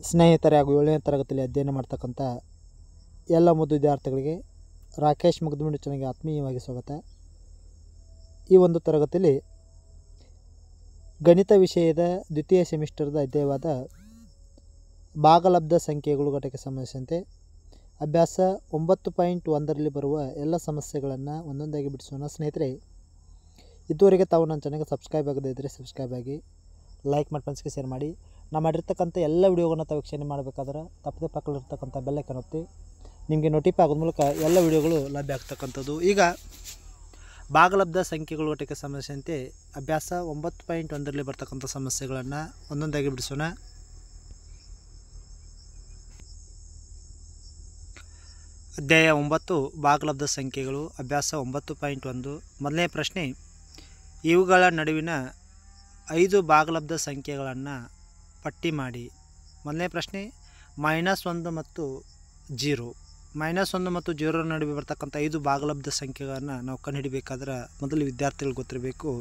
ಸ್ನೇಹಿತರೆ ಹಾಗೂ 7ನೇ ತರಗತಿಯಲ್ಲಿ ಅಧ್ಯಯನ ಮಾಡ್ತಕ್ಕಂಥ ಎಲ್ಲ ಮುದ್ದು ವಿದ್ಯಾರ್ಥಿಗಳಿಗೆ ರಾಕೇಶ್ ಮುಗ್ಧಮುಂಡಿ ಚಾನಲ್ಗೆ ಆತ್ಮೀಯವಾಗಿ ಸ್ವಾಗತ. ಈ ಒಂದು ತರಗತಿಯಲ್ಲಿ ಗಣಿತ ವಿಷಯದ ದ್ವಿತೀಯ ಸೆಮಿಸ್ಟರ್ದ ಅಧ್ಯಾಯವಾದ ಭಾಗಲಬ್ಧ ಸಂಖ್ಯೆಗಳು ಘಟಕಕ್ಕೆ ಸಂಬಂಧಿಸಿದಂತೆ ಅಭ್ಯಾಸ 9.1ರಲ್ಲಿ ಬರುವ ಎಲ್ಲ ಸಮಸ್ಯೆಗಳನ್ನು ಒಂದೊಂದಾಗಿ ಬಿಡಿಸೋಣ. ಸ್ನೇಹಿತರೆ, ಇದುವರೆಗೆ ತಾವು ನನ್ನ ಚಾನಲ್ಗೆ ಸಬ್ಸ್ಕ್ರೈಬ್ ಆಗದೇ ಇದ್ದರೆ ಸಬ್ಸ್ಕ್ರೈಬ್ ಆಗಿ, ಲೈಕ್ ಮಾಡಿ, ಫ್ರೆಂಡ್ಸ್ಗೆ ಶೇರ್ ಮಾಡಿ. ನಾವು ಮಾಡಿರ್ತಕ್ಕಂಥ ಎಲ್ಲ ವಿಡಿಯೋಗಳನ್ನ ತಾವು ವೀಕ್ಷಣೆ ಮಾಡಬೇಕಾದ್ರೆ ತಪ್ಪದೆ ಪಕ್ಕದಲ್ಲಿರ್ತಕ್ಕಂಥ ಬೆಲ್ಲೈಕನ್ ಒತ್ತಿ, ನಿಮಗೆ ನೋಟಿಫೈ ಆಗೋದ ಮೂಲಕ ಎಲ್ಲ ವಿಡಿಯೋಗಳು ಲಭ್ಯ ಆಗ್ತಕ್ಕಂಥದ್ದು. ಈಗ ಭಾಗಲಬ್ಧ ಸಂಖ್ಯೆಗಳು ಘಟಕಕ್ಕೆ ಸಂಬಂಧಿಸಿದಂತೆ ಅಭ್ಯಾಸ 9.1ರಲ್ಲಿ ಬರ್ತಕ್ಕಂಥ ಸಮಸ್ಯೆಗಳನ್ನು ಒಂದೊಂದಾಗಿ ಬಿಡಿಸೋಣ. ಅಧ್ಯಾಯ 9 ಭಾಗಲಬ್ಧ ಸಂಖ್ಯೆಗಳು ಅಭ್ಯಾಸ 9.1. ಮೊದಲನೇ ಪ್ರಶ್ನೆ, ಇವುಗಳ ನಡುವಿನ 5 ಭಾಗಲಬ್ಧ ಸಂಖ್ಯೆಗಳನ್ನು ಪಟ್ಟಿ ಮಾಡಿ. ಮೊದಲನೇ ಪ್ರಶ್ನೆ, -1 ಮತ್ತು 0. -1 ಮತ್ತು 0 ನಡುವೆ ಬರ್ತಕ್ಕಂಥ 5 ಭಾಗಲಬ್ಧ ಸಂಖ್ಯೆಗಳನ್ನು ನಾವು ಕಂಡುಹಿಡಬೇಕಾದ್ರೆ ಮೊದಲು ವಿದ್ಯಾರ್ಥಿಗಳು ಗೊತ್ತಿರಬೇಕು.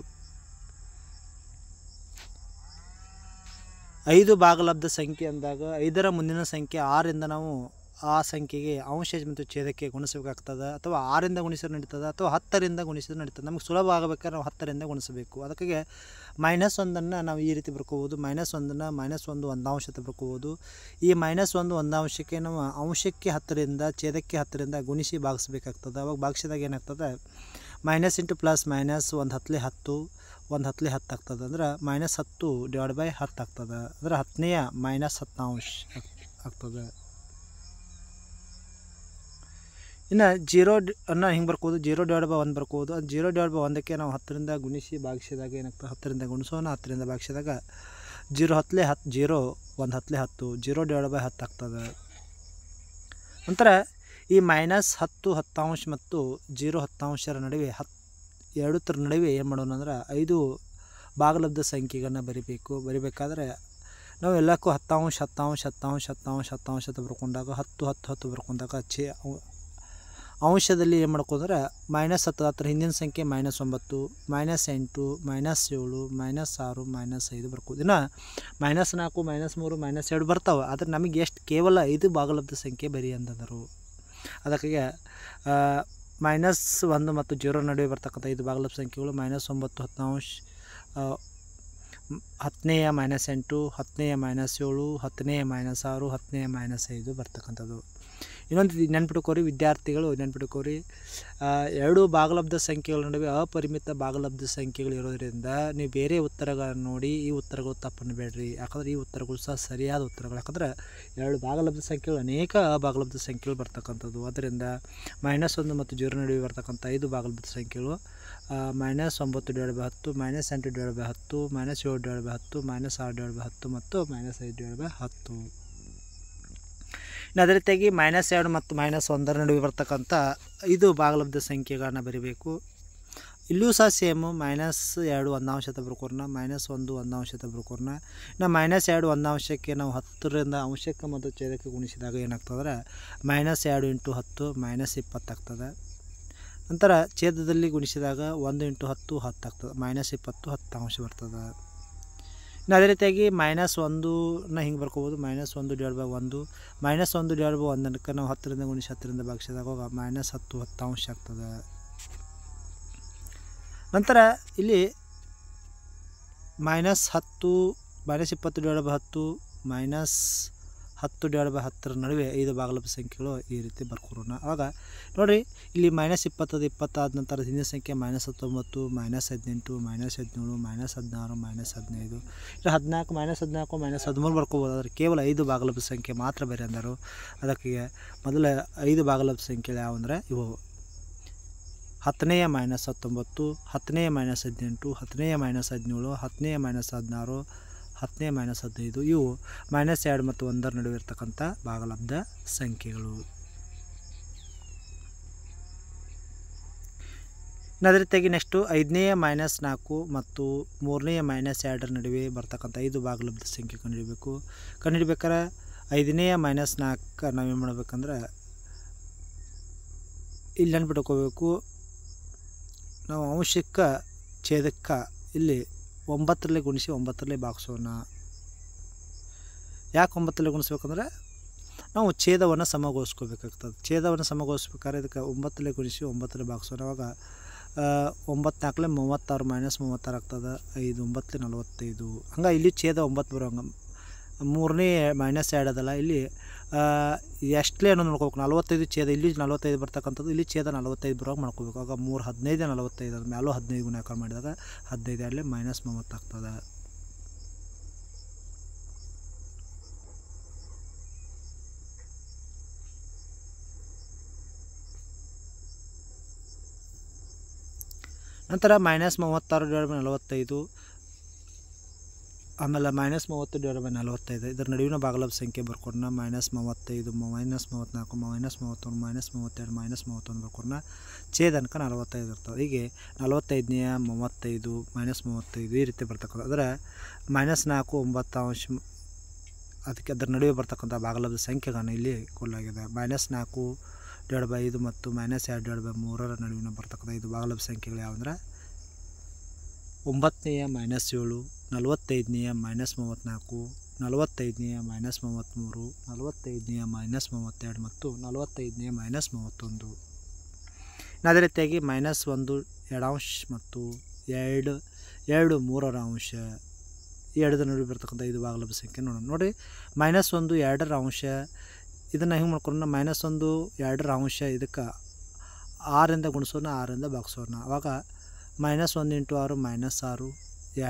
5 ಭಾಗಲಬ್ಧ ಸಂಖ್ಯೆ ಅಂದಾಗ 5ರ ಮುಂದಿನ ಸಂಖ್ಯೆ 6ರಿಂದ ನಾವು ಆ ಸಂಖ್ಯೆಗೆ ಅಂಶ ಮತ್ತು ಛೇದಕ್ಕೆ ಗುಣಿಸಬೇಕಾಗ್ತದೆ, ಅಥವಾ 6ರಿಂದ ಗುಣಿಸಿದ್ರೆ ನಡೀತದೆ, ಅಥವಾ 10ರಿಂದ ಗುಣಿಸಿದ್ರೆ ನಡೀತದೆ. ನಮಗೆ ಸುಲಭ ಆಗಬೇಕಾದ್ರೆ ನಾವು 10ರಿಂದ ಗುಣಿಸಬೇಕು. ಅದಕ್ಕಾಗಿ -1 ನಾವು ಈ ರೀತಿ ಬರ್ಕೋಬೋದು. -1 -1 ಒಂದಾಂಶ ಬರ್ಕೋಬೋದು. ಈ -1 ಒಂದಾಂಶಕ್ಕೆ ನಾವು ಅಂಶಕ್ಕೆ 10ರಿಂದ ಛೇದಕ್ಕೆ 10ರಿಂದ ಗುಣಿಸಿ ಭಾಗಿಸ್ಬೇಕಾಗ್ತದೆ. ಅವಾಗ ಭಾಗಿಸಿದಾಗ ಏನಾಗ್ತದೆ, ಮೈನಸ್ ಇಂಟು ಪ್ಲಸ್ ಮೈನಸ್ 1/10 10 1/10 10 ಆಗ್ತದೆ. ಅಂದ್ರೆ -10 / 10 ಆಗ್ತದೆ. ಅಂದ್ರೆ 10ನೇಯ -10 ಆಗ್ತದೆ. ಇನ್ನು 0 ಅನ್ನು ಹಿಂಗೆ ಬರ್ಕೋದು, 0 / 1 ಬರ್ಕೋದು. ಅದು 0 / 1ಕ್ಕೆ ನಾವು 10ರಿಂದ ಗುಣಿಸಿ ಭಾಗಿಸಿದಾಗ ಏನಾಗ್ತದೆ, 10ರಿಂದ ಗುಣಿಸೋಣ, 10ರಿಂದ ಭಾಗಿಸಿದಾಗ 0 10 10 0 1/10 10 0 / 10 ಆಗ್ತದೆ. ನಂತರ ಈ -10 10 ಮತ್ತು 0 10 ನಡುವೆ ಎರಡರ ನಡುವೆ ಏನು ಮಾಡೋಣ ಅಂದ್ರೆ 5 ಭಾಗಲಬ್ಧ ಸಂಖ್ಯೆಗಳನ್ನ ಬರಿಬೇಕಾದ್ರೆ ನಾವು ಎಲ್ಲಕ್ಕೂ 10 10 10 10 10 ಅಂತ ಬರ್ಕೊಂಡಾಗ 10 10 10 ಬರ್ಕೊಂಡಾಗ ಅಂಶದಲ್ಲಿ ಏನು ಮಾಡ್ಕೊಂಡ್ರೆ -10 ಹತ್ರ ಹಿಂದಿನ ಸಂಖ್ಯೆ -9 -8 -7 -6 -5 ಬರ್ಕೋದು. ಇನ್ನು -4 -3 -2 ಬರ್ತಾವೆ. ಆದರೆ ನಮಗೆ ಎಷ್ಟು ಕೇವಲ 5 ಭಾಗಲಬ್ಧ ಸಂಖ್ಯೆ ಬರಿ ಅಂತಂದರು. ಅದಕ್ಕಾಗಿ -1 ಮತ್ತು 0 ನಡುವೆ ಬರ್ತಕ್ಕಂಥ 5 ಭಾಗಲಬ್ಧ ಸಂಖ್ಯೆಗಳು -9 10 10ನೇಯ -8 10ನೇಯ -7 10ನೇಯ -6 10ನೇಯ -5 ಬರ್ತಕ್ಕಂಥದ್ದು. ಇನ್ನೊಂದು ನೆನ್ಪಿಟ್ಕೋರಿ ವಿದ್ಯಾರ್ಥಿಗಳು, ನೆನ್ಪಿಟ್ಕೋರಿ, 2 ಭಾಗಲಬ್ಧ ಸಂಖ್ಯೆಗಳ ನಡುವೆ ಅಪರಿಮಿತ ಭಾಗಲಬ್ಧ ಸಂಖ್ಯೆಗಳು ಇರೋದರಿಂದ ನೀವು ಬೇರೆ ಉತ್ತರಗಳನ್ನು ನೋಡಿ ಈ ಉತ್ತರಗಳು ತಪ್ಪನ್ನು ಬೇಡ್ರಿ. ಯಾಕಂದರೆ ಈ ಉತ್ತರಗಳು ಸಹ ಸರಿಯಾದ ಉತ್ತರಗಳು. ಯಾಕಂದರೆ 2 ಭಾಗಲಬ್ಧ ಸಂಖ್ಯೆಗಳು ಅನೇಕ ಅಭಾಗಲಬ್ಧ ಸಂಖ್ಯೆಗಳು ಬರ್ತಕ್ಕಂಥದ್ದು. ಆದ್ದರಿಂದ -1 ಮತ್ತು 0 ನಡುವೆ ಬರ್ತಕ್ಕಂಥ 5 ಭಾಗಲಬ್ಧ ಸಂಖ್ಯೆಗಳು -9 / 10 -8 / 10 -7 / 10 -6 / 10 ಮತ್ತು -5 / 10. ಅದೇ ರೀತಿಯಾಗಿ -2 ಮತ್ತು -1 ನಡುವೆ ಬರ್ತಕ್ಕಂಥ 5 ಭಾಗಲಬ್ಧ ಸಂಖ್ಯೆಗಳನ್ನ ಬರೀಬೇಕು. ಇಲ್ಲೂ ಸಹ ಸೇಮು -2 ಒಂದಾಂಶ ಬರ್ಕೋರ್ನ, -1 ಒಂದಾಂಶ ಬರ್ಕೋರ್ನ. ಇನ್ನು -2 ಒಂದಾಂಶಕ್ಕೆ ನಾವು 10ರಿಂದ ಅಂಶಕ್ಕೆ ಮತ್ತು ಛೇದಕ್ಕೆ ಗುಣಿಸಿದಾಗ ಏನಾಗ್ತದ್ರೆ -2 × 10 -20 ಆಗ್ತದೆ. ನಂತರ ಛೇದದಲ್ಲಿ ಗುಣಿಸಿದಾಗ 1 × 10 10 ಆಗ್ತದೆ. -20 10 ಬರ್ತದೆ. ಇನ್ನು ಅದೇ ರೀತಿಯಾಗಿ -1ನ ಹಿಂಗೆ ಬರ್ಕೋಬೋದು. -1 / 1 -1 / 1ಕ್ಕೆ ನಾವು 10ರಿಂದ ಗುಣಿಸಿ 10ರಿಂದ ಭಾಗಿಸಿದಾಗ -10 10 ಆಗ್ತದೆ. ನಂತರ ಇಲ್ಲಿ -10 -20 / 10 -10 / 10 ನಡುವೆ 5 ಭಾಗಲಬ್ಧ ಸಂಖ್ಯೆಗಳು ಈ ರೀತಿ ಬರ್ಕೊರೋಣ. ಆವಾಗ ನೋಡಿರಿ, ಇಲ್ಲಿ -20 20 ಆದ ನಂತರ ಹಿಂದಿನ ಸಂಖ್ಯೆ -19 -18 -17 -16 -15 ಇಲ್ಲಿ 14 -13 ಬರ್ಕೋಬೋದು. ಆದರೆ ಕೇವಲ 5 ಭಾಗಲಬ್ಧ ಸಂಖ್ಯೆ ಮಾತ್ರ ಬೇರೆ ಅಂದರು. ಅದಕ್ಕೆ ಮೊದಲ 5 ಭಾಗಲಬ್ಧ ಸಂಖ್ಯೆಗಳು ಯಾವ ಅಂದರೆ ಇವು: 10ನೇಯ -19 10ನೇಯ -18 10ನೇಯ -17 10ನೇಯ -16 10ನೇಯ -15 ಇವು -2 ಮತ್ತು 1 ನಡುವೆ ಇರ್ತಕ್ಕಂಥ ಭಾಗಲಬ್ಧ ಸಂಖ್ಯೆಗಳು. ಇನ್ನು ಅದೇ ರೀತಿಯಾಗಿ ನೆಕ್ಸ್ಟು 5ನೇಯ -4 ಮತ್ತು 3ನೇಯ -2 ನಡುವೆ ಬರ್ತಕ್ಕಂಥ 5 ಭಾಗಲಬ್ಧ ಸಂಖ್ಯೆ ಕಂಡುಹಿಡಬೇಕಾದ್ರೆ 5ನೇಯ -4 ನಾವೇನು ಮಾಡ್ಬೇಕಂದ್ರೆ ಇಲ್ಲಿ ನೆನ್ಪಿಟ್ಕೋಬೇಕು, ನಾವು ಅಂಶಕ್ಕೆ ಛೇದಕ್ಕೆ ಇಲ್ಲಿ 9ರಲ್ಲಿ ಗುಣಿಸಿ 9ರಲ್ಲಿ ಭಾಗಿಸೋಣ. ಯಾಕೆ 9ರಲ್ಲಿ ಗುಣಿಸ್ಬೇಕಂದ್ರೆ ನಾವು ಛೇದವನ್ನು ಸಮಗೊಳಿಸ್ಕೋಬೇಕಾಗ್ತದೆ. ಛೇದವನ್ನು ಸಮಗೊಳಿಸ್ಬೇಕಾದ್ರೆ ಇದಕ್ಕೆ 9ರಲ್ಲಿ ಗುಣಿಸಿ 9ರಲ್ಲಿ ಭಾಗಿಸೋಣ. ಅವಾಗ 9 4 36 ಮೈನಸ್ 36 ಆಗ್ತದೆ. 5 9 45. ಹಂಗೆ ಇಲ್ಲಿ ಛೇದ 9 ಬರೋಂಗೆ ಮೂರನೇ -2 ಅದಲ್ಲ, ಇಲ್ಲಿ ಎಷ್ಟಲೇ ಅನ್ನೋದು ನೋಡ್ಕೋಬೇಕು. 45 ಛೇದ ಇಲ್ಲಿ 45 ಬರ್ತಕ್ಕಂಥದ್ದು, ಇಲ್ಲಿ ಛೇದ 45 ಬರೋಂಗೆ ಮಾಡ್ಕೋಬೇಕು. ಆಗ 3 15 45 ಅದ್ರ ಮ್ಯಾಲೂ 15 ಗುಣಾಕಾರ ಮಾಡಿದಾಗ 15 2 -30 ಆಗ್ತದೆ. ನಂತರ -36/45 ಆಮೇಲೆ -30/45 ಇದರ ನಡುವಿನ ಭಾಗಲಬ್ಧ ಸಂಖ್ಯೆ ಬರ್ಕೊಡ್ನ. -35 -34 -31 -32 -31 ಬರ್ಕೊಡ್ನ. ಛೇದನಕ 45 ಇರ್ತದೆ. ಹೀಗೆ 45ನೇ 35 -35 ಈ ರೀತಿ ಬರ್ತಕ್ಕಂಥ. ಅಂದರೆ -4 9 ಅದಕ್ಕೆ ಅದರ ನಡುವೆ ಬರ್ತಕ್ಕಂಥ ಭಾಗಲಬ್ಧ ಸಂಖ್ಯೆಗಳನ್ನು ಇಲ್ಲಿ ಕೊಡಲಾಗಿದೆ. -4/5 ಮತ್ತು -2/3 ನಡುವಿನ ಬರ್ತಕ್ಕಂಥ ಇದು ಭಾಗಲಬ್ಧ ಸಂಖ್ಯೆಗಳು ಯಾವಂದ್ರೆ 9ನೇ -7, 45ನೇ -34, 45ನೇ -33, 45ನೇ -32 ಮತ್ತು 45ನೇ -31. ಅದೇ ರೀತಿಯಾಗಿ -1 ಎಡಾಂಶ ಮತ್ತು 2 3/ಅಂಶ ಈ ಎರಡರ ನಡುವೆ ಬರ್ತಕ್ಕಂಥ ಇದು ಭಾಗಲಬ್ಧ ಸಂಖ್ಯೆ ನೋಡೋಣ. ನೋಡಿರಿ, -1 2/ಅಂಶ ಇದನ್ನು ಹೆಂಗೆ ಮಾಡ್ಕೊಂಡು -1 2/ಅಂಶ ಇದಕ್ಕೆ 6ರಿಂದ ಗುಣಿಸೋಣ, 6ರಿಂದ ಭಾಗಿಸೋಣ. ಅವಾಗ -1 × 6 -6 2 6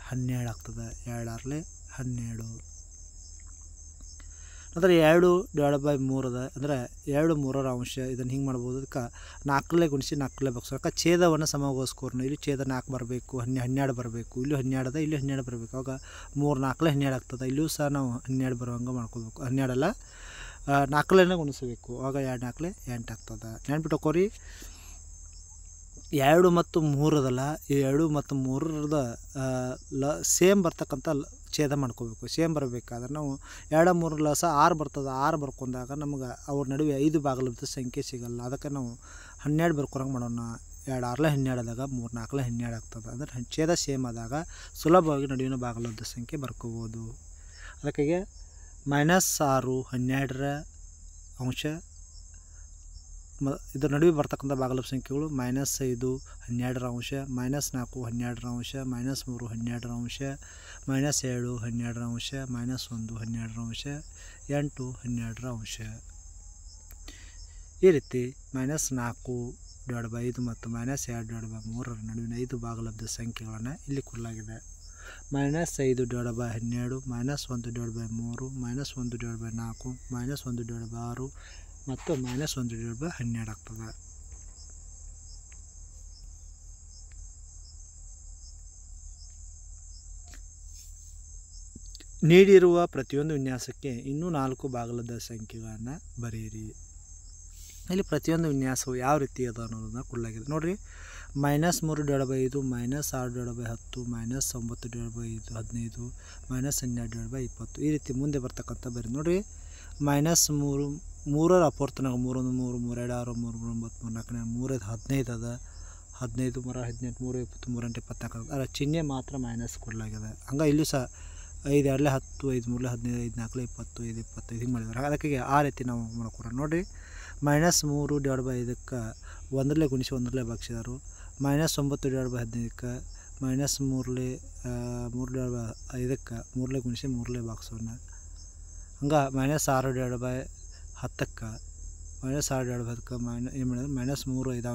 12 ಆಗ್ತದೆ. 2 6 12. ಅಂದರೆ 2/3 ಅದ, ಅಂದರೆ 2 3/ಅಂಶ. ಇದನ್ನು ಹಿಂಗೆ ಮಾಡ್ಬೋದು. ಅದಕ್ಕೆ 4ರಲ್ಲಿ ಗುಣಿಸಿ 4ರಲ್ಲಿ ಭಾಗಿಸೋಣ. ಅದಕ್ಕೆ ಛೇದವನ್ನು ಸಮಗೊಳಿಸ್ಕೋರ್ನ. ಇಲ್ಲಿ ಛೇದ 4 ಬರಬೇಕು, 12 ಬರಬೇಕು. ಇಲ್ಲಿ 12 ಅದ, ಇಲ್ಲಿ 12 ಬರಬೇಕು. ಅವಾಗ 3 4 12 ಆಗ್ತದೆ. ಇಲ್ಲಿಯೂ ಸಹ ನಾವು 12 ಬರುವಂಗೆ ಮಾಡ್ಕೋಬೇಕು. 12 ಅಲ್ಲ, 4ರಲ್ಲೇ ಗುಣಿಸಬೇಕು. ಆಗ 2 4 8 ಆಗ್ತದೆ. ನೆನ್ಪಿಟ್ಟುಕೋರಿ, 2 ಮತ್ತು 3 ಅದಲ್ಲ, ಈ 2 ಮತ್ತು 3ರದ ಸೇಮ್ ಬರ್ತಕ್ಕಂಥ ಛೇದ ಮಾಡ್ಕೋಬೇಕು. ಸೇಮ್ ಬರಬೇಕಾದ್ರೆ ನಾವು 2 3 ಲಸ 6 ಬರ್ತದೆ. 6 ಬರ್ಕೊಂಡಾಗ ನಮ್ಗೆ ಅವ್ರ ನಡುವೆ 5 ಭಾಗಲಬ್ಧ ಸಂಖ್ಯೆ ಸಿಗಲ್ಲ. ಅದಕ್ಕೆ ನಾವು 12 ಬರ್ಕೊರಂಗೆ ಮಾಡೋಣ. 2 6 12 ಆದಾಗ 3 4 12 ಆಗ್ತದೆ. ಅಂದರೆ ಛೇದ ಸೇಮ್ ಆದಾಗ ಸುಲಭವಾಗಿ ನಡುವಿನ ಭಾಗಲಬ್ಧ ಸಂಖ್ಯೆ ಬರ್ಕೋಬೋದು. ಅದಕ್ಕಾಗಿ -6 12ರ ಅಂಶ ಇದರ ನಡುವೆ ಬರ್ತಕ್ಕಂಥ ಭಾಗಲಬ್ಧ ಸಂಖ್ಯೆಗಳು -5 12ರ ಅಂಶ, -4 12ರ ಅಂಶ, -3 12ರ ಅಂಶ, -7 12ರ ಅಂಶ, -1 12ರ ಅಂಶ, 8 12ರ ಅಂಶ. ಈ ರೀತಿ -4/5 ಮತ್ತು -2/3 ನಡುವಿನ 5 ಭಾಗಲಬ್ಧ ಸಂಖ್ಯೆಗಳನ್ನು ಇಲ್ಲಿ ಕೊಡಲಾಗಿದೆ. -5/12, -1/3, -1/4, -1/6 ಮತ್ತು -1/12 ಆಗ್ತದೆ. ನೀಡಿರುವ ಪ್ರತಿಯೊಂದು ವಿನ್ಯಾಸಕ್ಕೆ ಇನ್ನೂ 4 ಭಾಗಲಬ್ಧ ಸಂಖ್ಯೆಗಳನ್ನು ಬರೆಯಿರಿ. ಇಲ್ಲಿ ಪ್ರತಿಯೊಂದು ವಿನ್ಯಾಸವು ಯಾವ ರೀತಿ ಅದ ಅನ್ನೋದನ್ನು ಕೊಡಲಾಗಿದೆ. ನೋಡಿರಿ, -3/5, -6/10, -9/5, -12/20 ಈ ರೀತಿ ಮುಂದೆ ಬರ್ತಕ್ಕಂಥ ಬರೀ. ನೋಡಿರಿ, -3 3ರ ಅಪೂರ್ತನಾಗ 3 1 3 3 2 6 3 3 9 3 4 3 5 15 ಅದ. 15 3 18 3 20 3 8 24 ಅದರ ಚಿಹ್ನೆ ಮಾತ್ರ ಮೈನಸ್ ಕೊಡಲಾಗಿದೆ. ಹಂಗೆ ಇಲ್ಲೂ ಸಹ 5 2 10 5 3 15 5 4 20 5 25 ಹಿಂಗೆ ಮಾಡಿದ್ದಾರೆ. ಅದಕ್ಕೆ ಆ ರೀತಿ ನಾವು ಮಾಡ್ಕೊಡೋಣ. ನೋಡಿರಿ, -3/5ಕ್ಕೆ 1ರಲ್ಲೇ ಗುಣಿಸಿ 1ರಲ್ಲೇ ಭಾಗಿಸಿದರು. -9/15ಕ್ಕೆ -3/5ಕ್ಕೆ 3ರಲ್ಲೇ ಗುಣಿಸಿ 3ರಲ್ಲೇ ಭಾಗಿಸೋಣ. ಹಂಗೆ -6/10ಕ್ಕೆ -6/10ಕ್ಕೆ ಏನು ಮಾಡಿದ್ರು, -3 5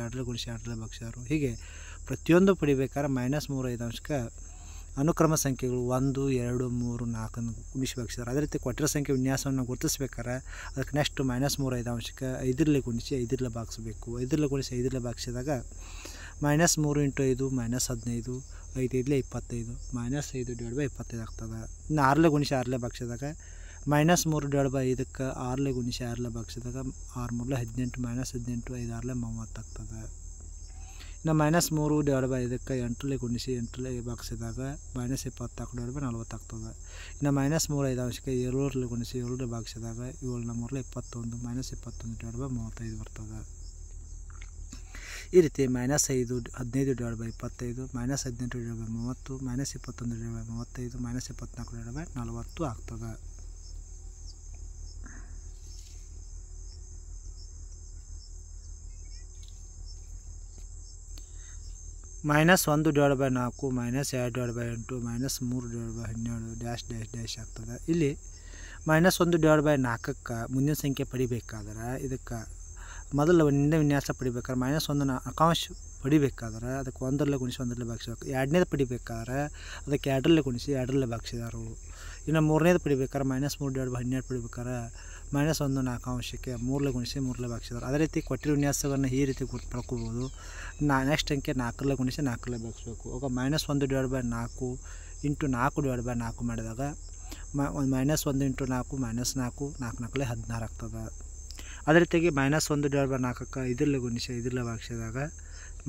2ರಲ್ಲೇ ಗುಣಿಸಿ 2ರಲ್ಲೇ ಭಾಗಿಸಿದರು. ಹೀಗೆ ಪ್ರತಿಯೊಂದು ಪಡಿಬೇಕಾದ್ರೆ -3 5 ಅನುಕ್ರಮ ಸಂಖ್ಯೆಗಳು 1 2 3 4 ಗುಣಿಸಿ ಭಾಗಿಸಿದ್ದಾರೆ. ಅದೇ ರೀತಿ ಕೊಟ್ಟಿರೋ ಸಂಖ್ಯೆ ವಿನ್ಯಾಸವನ್ನು ಗುರುತಿಸ್ಬೇಕಾದ್ರೆ ಅದಕ್ಕೆ ನೆಕ್ಸ್ಟ್ -3 5 5ರಲ್ಲೇ ಗುಣಿಸಿ 5ರಲ್ಲೇ ಭಾಗಿಸಬೇಕು. 5ರಲ್ಲೇ ಗುಣಿಸಿ 5ರಲ್ಲೇ ಭಾಗಿಸಿದಾಗ -3 × 5 -15 5 5 25 -5/25 ಆಗ್ತದೆ. ಇನ್ನು 6ರಲ್ಲೇ ಗುಣಿಸಿ 6ರಲ್ಲೇ ಭಾಗಿಸಿದಾಗ -3/5ಕ್ಕೆ 6ರಲ್ಲೇ ಗುಣಿಸಿ 6ರಲ್ಲೇ ಭಾಗಿಸಿದಾಗ 6 3 18 -18 5 6 30 ಆಗ್ತದೆ. ಇನ್ನು -3/5ಕ್ಕೆ 8ರಲ್ಲೇ ಗುಣಿಸಿ 8ರಲ್ಲೇ ಭಾಗಿಸಿದಾಗ -24/40 ಆಗ್ತದೆ. ಇನ್ನು -3 5 7ರಲ್ಲೇ ಗುಣಿಸಿ 7ರಲ್ಲೇ ಭಾಗಿಸಿದಾಗ 7 3 21 -21/35 ಬರ್ತದೆ. ಈ ರೀತಿ -5 15/25 -18/30 -21/35 -24/40 ಆಗ್ತದೆ. -1/4 -2/8 -3/12 ಡ್ಯಾಶ್ ಆಗ್ತದೆ. ಇಲ್ಲಿ -1/4ಕ್ಕೆ ಮುಂದಿನ ಸಂಖ್ಯೆ ಪಡಿಬೇಕಾದ್ರೆ ಇದಕ್ಕೆ ಮೊದಲು ಒಂದನೇ ವಿನ್ಯಾಸ ಪಡಿಬೇಕಾದ್ರೆ -1 ಅಂಕಾಂಶ ಪಡಿಬೇಕಾದ್ರೆ ಅದಕ್ಕೆ 1 ಗುಣಿಸಿ 1 ಭಾಗಿಸಬೇಕು. ಎರಡನೇದು ಪಡಿಬೇಕಾದ್ರೆ ಅದಕ್ಕೆ 2 ಗುಣಿಸಿ 2 ಭಾಗಿಸಿದಾರು. ಇನ್ನು ಮೂರನೇದು ಪಡಿಬೇಕಾದ್ರೆ -3/12 ಪಡಿಬೇಕಾದ್ರೆ -1 ಅಂಕಾಂಶಕ್ಕೆ 3 ಗುಣಿಸಿ 3 ಭಾಗಿಸಿದಾರು. ಅದೇ ರೀತಿ ಕೊಟ್ಟಿರೋ ವಿನ್ಯಾಸವನ್ನು ಈ ರೀತಿ ಪಡ್ಕೋಬೋದು. ನೆಕ್ಸ್ಟ್ ಅಂಕೆ 4 ಗುಣಿಸಿ 4 ಭಾಗಿಸ್ಬೇಕು. ಆಗ -1/4 ಇಂಟು 4/4 ಮಾಡಿದಾಗ -1 ಇಂಟು 4 -4 4 16 ಆಗ್ತದೆ. ಅದೇ ರೀತಿಯಾಗಿ -1/4ಕ್ಕೆ 5 ಗುಣಿಸಿ 5 ಭಾಗಿಸಿದಾಗ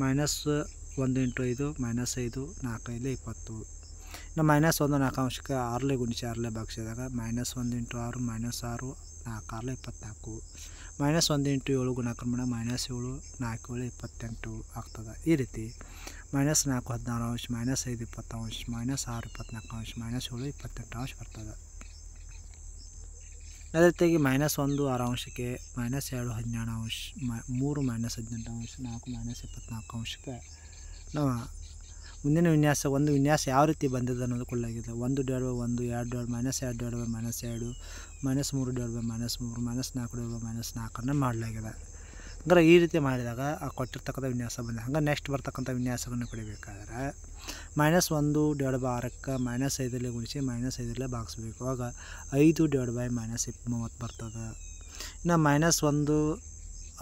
-1 ಇಂಟು 5 -5 4 20. ಇನ್ನು -1 ಅಂಕಾಂಶಕ್ಕೆ 6 ಗುಣಿಸಿ 6 ಭಾಗಿಸಿದಾಗ -1 ಇಂಟು 6 -6 4 24. -1 ಇಂಟು 7 ಗುಣಾಕಾರ ಮಾಡಿ -7 4 28 ಆಗ್ತದೆ. ಈ ರೀತಿ -4 16 -5 20 -6 24 -7 28 ಬರ್ತದೆ. ಅದೇ ರೀತಿಯಾಗಿ -1 6 -2 12 3 -18 4 -24 ನಾವು ಮುಂದಿನ ವಿನ್ಯಾಸ ಒಂದು ವಿನ್ಯಾಸ ಯಾವ ರೀತಿ ಬಂದಿದೆ ಅನ್ನೋದು ಕೊಳ್ಳಾಗಿದೆ. 1/1 -2 -2 -3/-3 -4/-4 ಮಾಡಲಾಗಿದೆ. ಅಂದ್ರೆ ಈ ರೀತಿ ಮಾಡಿದಾಗ ಆ ಕೊಟ್ಟಿರ್ತಕ್ಕಂಥ ವಿನ್ಯಾಸ ಬಂದಿದೆ. ಹಂಗೆ ನೆಕ್ಸ್ಟ್ ಬರ್ತಕ್ಕಂಥ ವಿನ್ಯಾಸವನ್ನು ಪಡಿಬೇಕಾದ್ರೆ -1/6ಕ್ಕೆ -5 ಗುಣಿಸಿ -5 ಭಾಗಿಸ್ಬೇಕು. ಆಗ 5/-30 ಬರ್ತದೆ. ಇನ್ನು -1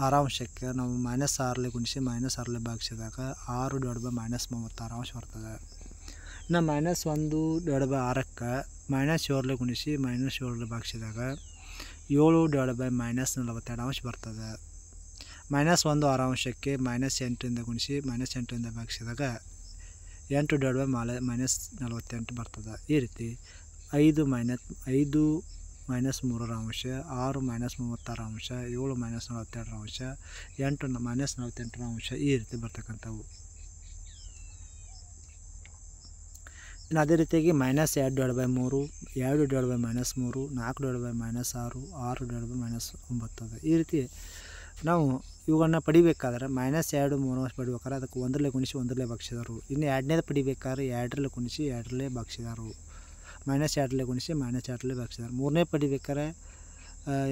6 ನಾವು -6 ಗುಣಿಸಿ -6 ಭಾಗಿಸಿದಾಗ 6/-36 ಬರ್ತದೆ. ಇನ್ನು -1/6ಕ್ಕೆ -7 ಗುಣಿಸಿ -7 ಭಾಗಿಸಿದಾಗ 7/-42 ಬರ್ತದೆ. -1 6ಕ್ಕೆ -8 ಗುಣಿಸಿ -8 ಭಾಗಿಸಿದಾಗ 8/-48 ಬರ್ತದೆ. ಈ ರೀತಿ 5 -3 6 -36 7 -42 8 -48 ಈ ರೀತಿ ಬರ್ತಕ್ಕಂಥವು. ಇನ್ನು ಅದೇ ರೀತಿಯಾಗಿ -2/3 2/-3 4/-6 6/-9 ಈ ರೀತಿ ನಾವು ಇವುಗಳನ್ನ ಪಡಿಬೇಕಾದ್ರೆ -2 3 ಪಡಿಬೇಕಾದ್ರೆ ಅದಕ್ಕೆ 1 ಗುಣಿಸಿ 1 ಭಾಗಿಸಿದಾರು. ಇನ್ನು ಎರಡನೇದು ಪಡಿಬೇಕಾದ್ರೆ 2 ಗುಣಿಸಿ 2 ಭಾಗಿಸಿದಾರು. -2 ಗುಣಿಸಿ -2 ಭಾಗಿಸಿದಾರು. ಮೂರನೇ ಪಡಿಬೇಕಾದ್ರೆ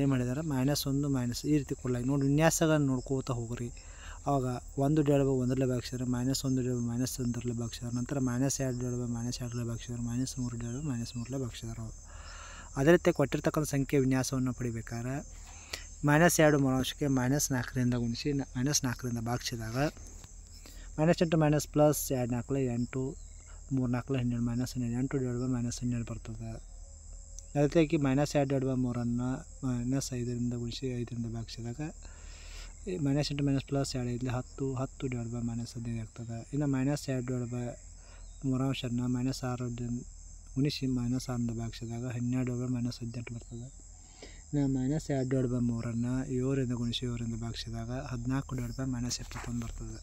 ಏನು ಮಾಡಿದ್ದಾರೆ -1 ಈ ರೀತಿ ಕೊಡಲಾಗಿ ನೋಡಿ ವಿನ್ಯಾಸಗಳನ್ನು ನೋಡ್ಕೋತಾ ಹೋಗ್ರಿ. ಆವಾಗ 1/1 ಭಾಗಿಸಿದ್ರೆ -1/-1 ಭಾಗಿಸಿದಾರೆ. ನಂತರ -2/-2 ಭಾಗಿಸಿದಾರೆ. -3/-3 ಭಾಗಿಸಿದಾರು. ಅದೇ ರೀತಿ ಕೊಟ್ಟಿರ್ತಕ್ಕಂಥ ಸಂಖ್ಯೆ ವಿನ್ಯಾಸವನ್ನು ಪಡಿಬೇಕಾದ್ರೆ -2 3ಕ್ಕೆ -4 ಗುಣಿಸಿ -4 ಭಾಗಿಸಿದಾಗ -8 -2 4 8 3 4 12 -12 ಬರ್ತದೆ. ಅದೇ ರೀತಿ -2/3 -5 ಗುಣಿಸಿ 5 ಭಾಗಿಸಿದಾಗ -8 -2 10 10/-15 ಆಗ್ತದೆ. ಇನ್ನು -2/3 -6 ಗುಣಿಸಿ -6 ಭಾಗಿಸಿದಾಗ 12/-18 ಬರ್ತದೆ. ಇನ್ನು -2/3 7 ಗುಣಿಸಿ 7 ಭಾಗಿಸಿದಾಗ 14/-21 ಬರ್ತದೆ.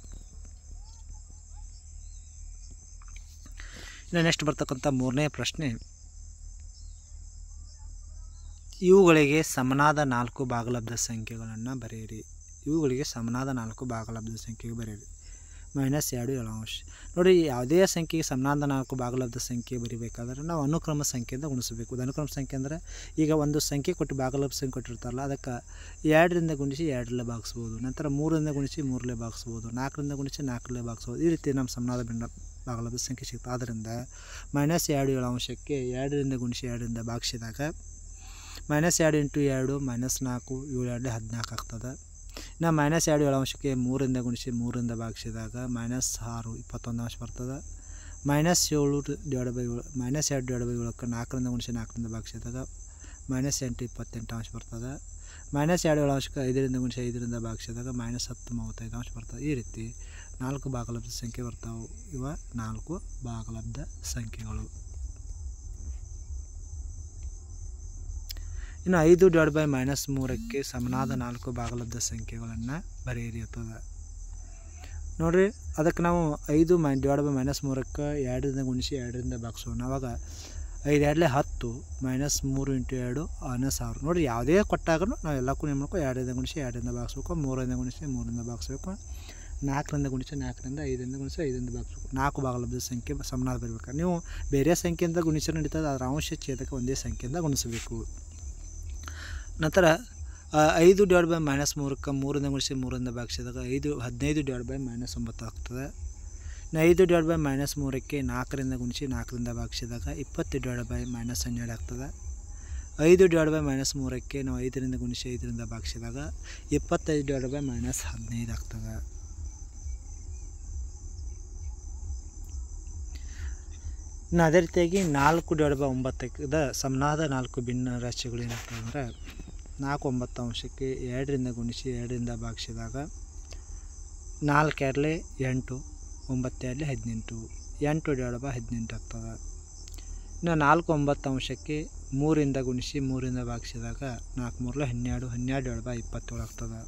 ಇನ್ನು ನೆಕ್ಸ್ಟ್ ಬರ್ತಕ್ಕಂಥ ಮೂರನೇ ಪ್ರಶ್ನೆ, ಇವುಗಳಿಗೆ ಸಮನಾದ 4 ಭಾಗಲಬ್ಧ ಸಂಖ್ಯೆಗಳನ್ನು ಬರೆಯಿರಿ. ಇವುಗಳಿಗೆ ಸಮನಾದ 4 ಭಾಗಲಬ್ಧ ಸಂಖ್ಯೆಗೆ ಬರೆಯಿರಿ. -2 ಎಳಾಂಶ. ನೋಡಿ, ಯಾವುದೇ ಸಂಖ್ಯೆಗೆ ಸಮನಾದ 4 ಭಾಗಲಬ್ಧ ಸಂಖ್ಯೆ ಬರೀಬೇಕಾದ್ರೆ ನಾವು ಅನುಕ್ರಮ ಸಂಖ್ಯೆಯಿಂದ ಗುಣಿಸಬೇಕು. ಅನುಕ್ರಮ ಸಂಖ್ಯೆ ಅಂದರೆ ಈಗ ಒಂದು ಸಂಖ್ಯೆ ಕೊಟ್ಟು ಭಾಗಲಬ್ಧ ಸಂಖ್ಯೆ ಕೊಟ್ಟಿರ್ತಾರಲ್ಲ ಅದಕ್ಕೆ 2 ಗುಣಿಸಿ 2 ಭಾಗಿಸ್ಬೋದು. ನಂತರ 3 ಗುಣಿಸಿ 3 ಭಾಗಿಸ್ಬೋದು. 4 ಗುಣಿಸಿ 4 ಭಾಗಿಸ್ಬೋದು. ಈ ರೀತಿ ನಮ್ಮ ಸಮನಾದ ಭಾಗಲಬ್ಧ ಸಂಖ್ಯೆ ಸಿಗ್ತದೆ. ಆದ್ದರಿಂದ -2 ಎಳಾಂಶಕ್ಕೆ 2 ಗುಣಿಸಿ 2 ಭಾಗಿಸಿದಾಗ -2 × 2 -4 7 2 14 ಆಗ್ತದೆ. ಇನ್ನು -2 ಎಳಾಂಶಕ್ಕೆ 3 ಗುಣಿಸಿ 3 ಭಾಗಿಸಿದಾಗ -6 21 ಬರ್ತದೆ. -7/7 -2/7ಕ್ಕೆ 4 ಗುಣಿಸಿ 4 ಭಾಗಿಸಿದಾಗ -8 28 ಬರ್ತದೆ. -2 ಎಳಾಂಶಕ್ಕೆ 5 ಗುಣಿಸಿ 5 ಭಾಗಿಸಿದಾಗ -10 35 ಬರ್ತದೆ. ಈ ರೀತಿ 4 ಭಾಗಲಬ್ಧ ಸಂಖ್ಯೆ ಬರ್ತಾವೆ. ಇವ 4 ಭಾಗಲಬ್ಧ ಸಂಖ್ಯೆಗಳು. ಇನ್ನು 5/-3ಕ್ಕೆ ಸಮನಾದ 4 ಭಾಗಲಬ್ಧ ಸಂಖ್ಯೆಗಳನ್ನು ಬರೆಯಿರಿ ಇರ್ತದೆ. ನೋಡಿರಿ ಅದಕ್ಕೆ ನಾವು 5 ಡಿವೈಡ್ ಬೈ -3ಕ್ಕೆ 2ರಿಂದ ಗುಣಿಸಿ 2ರಿಂದ ಭಾಗಿಸೋಣ. ಆವಾಗ 5 2 10 -3 × 2 -1000. ನೋಡಿರಿ ಯಾವುದೇ ಕೊಟ್ಟಾಗೂ ನಾವು ಎಲ್ಲಕ್ಕೂ ಏನು ಮಾಡ್ಕೋ 2ರಿಂದ ಗುಣಿಸಿ 2ರಿಂದ ಭಾಗಿಸ್ಬೇಕು, 3ರಿಂದ ಗುಣಿಸಿ 3ರಿಂದ ಭಾಗಿಸ್ಬೇಕು, 4ರಿಂದ ಗುಣಿಸಿ 4ರಿಂದ 5ರಿಂದ ಗುಣಿಸಿ 5ರಿಂದ ಭಾಗಿಸ್ಬೇಕು. 4 ಭಾಗಲಬ್ಧ ಸಂಖ್ಯೆ ಸಮನಾಗಿ ಬರಬೇಕು. ನೀವು ಬೇರೆ ಸಂಖ್ಯೆಯಿಂದ ಗುಣಿಸಿ ನಡೀತದೆ, ಅದರ ಅಂಶ ಛೇದಕ ಒಂದೇ ಸಂಖ್ಯೆಯಿಂದ ಗುಣಿಸಬೇಕು. ನಂತರ 5 ಡಿವೈಡ್ ಬೈ -3ಕ್ಕೆ 3ರಿಂದ ಗುಣಿಸಿ 3ರಿಂದ ಭಾಗಿಸಿದಾಗ 15 ಡಿವೈಡ್ ಬೈ -9 ಆಗ್ತದೆ. 5 ಡಿವೈಡ್ ಬೈ -3ಕ್ಕೆ 4ರಿಂದ ಗುಣಿಸಿ 4ರಿಂದ ಭಾಗಿಸಿದಾಗ 20 ಡಿವೈಡ್ ಬೈ -12 ಆಗ್ತದೆ. 5 ಡಿವೈಡ್ ಬೈ -3ಕ್ಕೆ ನಾವು 5ರಿಂದ ಗುಣಿಸಿ 5ರಿಂದ ಭಾಗಿಸಿದಾಗ 25 ಡಿವೈಡ್ ಬೈ -15 ಆಗ್ತದೆ. ಇನ್ನು ಅದೇ ರೀತಿಯಾಗಿ 4 ಡಿವೈಡ್ ಬೈ 9ಕ್ಕೆ ಸಮನಾದ 4 ಭಿನ್ನ ರಾಶಿಗಳು ಏನಾಗ್ತದೆ ಅಂದರೆ 4 9 ಅಂಶಕ್ಕೆ 2ರಿಂದ ಗುಣಿಸಿ 2ರಿಂದ ಭಾಗಿಸಿದಾಗ 4 2 8 9 2 18 8 ಡಿವೈಡ್ ಬೈ 18 ಆಗ್ತದೆ. ಇನ್ನು 4 9 ಅಂಶಕ್ಕೆ 3ರಿಂದ ಗುಣಿಸಿ 3ರಿಂದ ಭಾಗಿಸಿದಾಗ 4 3 12 12 ಡಿವೈಡ್ ಬೈ 27 ಆಗ್ತದೆ.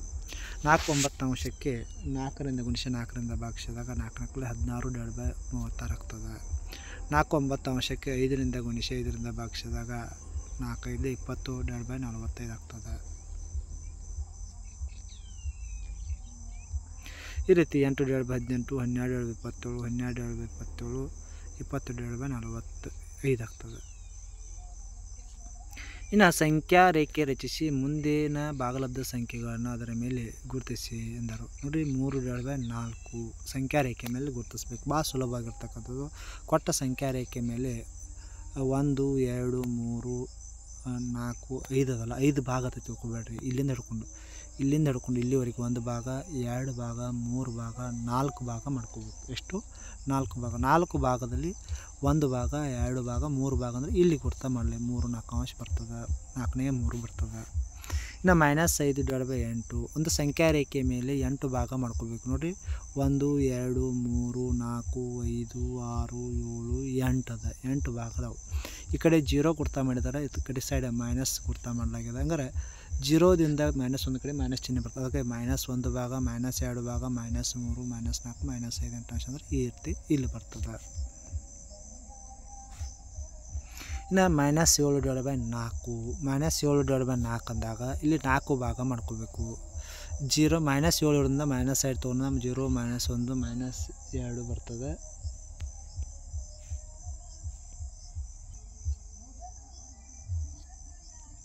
4 9 ಅಂಶಕ್ಕೆ 4ರಿಂದ ಗುಣಿಸಿ 4ರಿಂದ ಭಾಗಿಸಿದಾಗ 4 4 16 ಡಿವೈಡ್ ಬೈ 36 ಆಗ್ತದೆ. 4 9 ಅಂಶಕ್ಕೆ 5ರಿಂದ ಗುಣಿಸಿ 5ರಿಂದ ಭಾಗಿಸಿದಾಗ 4 5 20 ಡಿವೈಡ್ ಬೈ 45 ಆಗ್ತದೆ. ಈ ರೀತಿ 8 divide by 18 12 divide by 27 12 divide by 27 20 divide by 45 ಆಗ್ತದೆ. ಇನ್ನು ಸಂಖ್ಯಾ ರೇಖೆ ರಚಿಸಿ ಮುಂದಿನ ಭಾಗಲಬ್ಧ ಸಂಖ್ಯೆಗಳನ್ನು ಅದರ ಮೇಲೆ ಗುರುತಿಸಿ ಎಂದರು. ನೋಡಿ 3 ಡಿವೈಡ್ ಬೈ 4 ಸಂಖ್ಯಾ ರೇಖೆ ಮೇಲೆ ಗುರುತಿಸ್ಬೇಕು. ಭಾಳ ಸುಲಭವಾಗಿರ್ತಕ್ಕಂಥದ್ದು. ಕೊಟ್ಟ ಸಂಖ್ಯಾ ರೇಖೆ ಮೇಲೆ 1 2 3 4 5 ಅದಲ್ಲ, 5 ಭಾಗ ಅಂತ ತಿಳ್ಕೊಬೇಡ್ರಿ. ಇಲ್ಲಿಂದ ಹಿಡ್ಕೊಂಡು ಇಲ್ಲಿವರೆಗೆ 1 ಭಾಗ 2 ಭಾಗ 3 ಭಾಗ 4 ಭಾಗ ಮಾಡ್ಕೋಬೇಕು. ಎಷ್ಟು? 4 ಭಾಗ. 4 ಭಾಗದಲ್ಲಿ 1 ಭಾಗ 2 ಭಾಗ 3 ಭಾಗ ಅಂದರೆ ಇಲ್ಲಿ ಗುರ್ತ ಮಾಡಲಿ 3 4 ಅಂಶ ಬರ್ತದೆ, 4ನೇ 3 ಬರ್ತದೆ. ಇನ್ನು -5 ಡಿವೈಡ್ ಬೈ 8 ಒಂದು ಸಂಖ್ಯಾ ರೇಖೆ ಮೇಲೆ 8 ಭಾಗ ಮಾಡ್ಕೋಬೇಕು. ನೋಡಿರಿ 1 2 3 4 5 6 7 8 ಅದ, 8 ಭಾಗ ಅದಾವೆ. ಈ ಕಡೆ 0 ಗುರ್ತ ಮಾಡಿದ್ದಾರೆ, ಈ ಕಡೆ ಸೈಡ್ ಮೈನಸ್ ಗುರ್ತ ಮಾಡಲಾಗಿದೆ. ಹಂಗಾರೆ 0ದಿಂದ -1 ಕಡೆ ಮೈನಸ್ ಚಿಹ್ನೆ ಬರ್ತದೆ. ಅದಕ್ಕೆ -1 ಭಾಗ -2 ಭಾಗ -3 -4 -5 8 ಅಂಶ ಅಂದರೆ ಈ ರೀತಿ ಇಲ್ಲಿ ಬರ್ತದೆ. ಇನ್ನು -7 ಡಿವೈಡ್ ಬೈ 4 -7 ಡಿವೈಡ್ ಬೈ 4 ಅಂದಾಗ ಇಲ್ಲಿ 4 ಭಾಗ ಮಾಡ್ಕೋಬೇಕು. 0 -7ರಿಂದ -5 ತೊಗೊಂಡು 0 -1 -2 ಬರ್ತದೆ.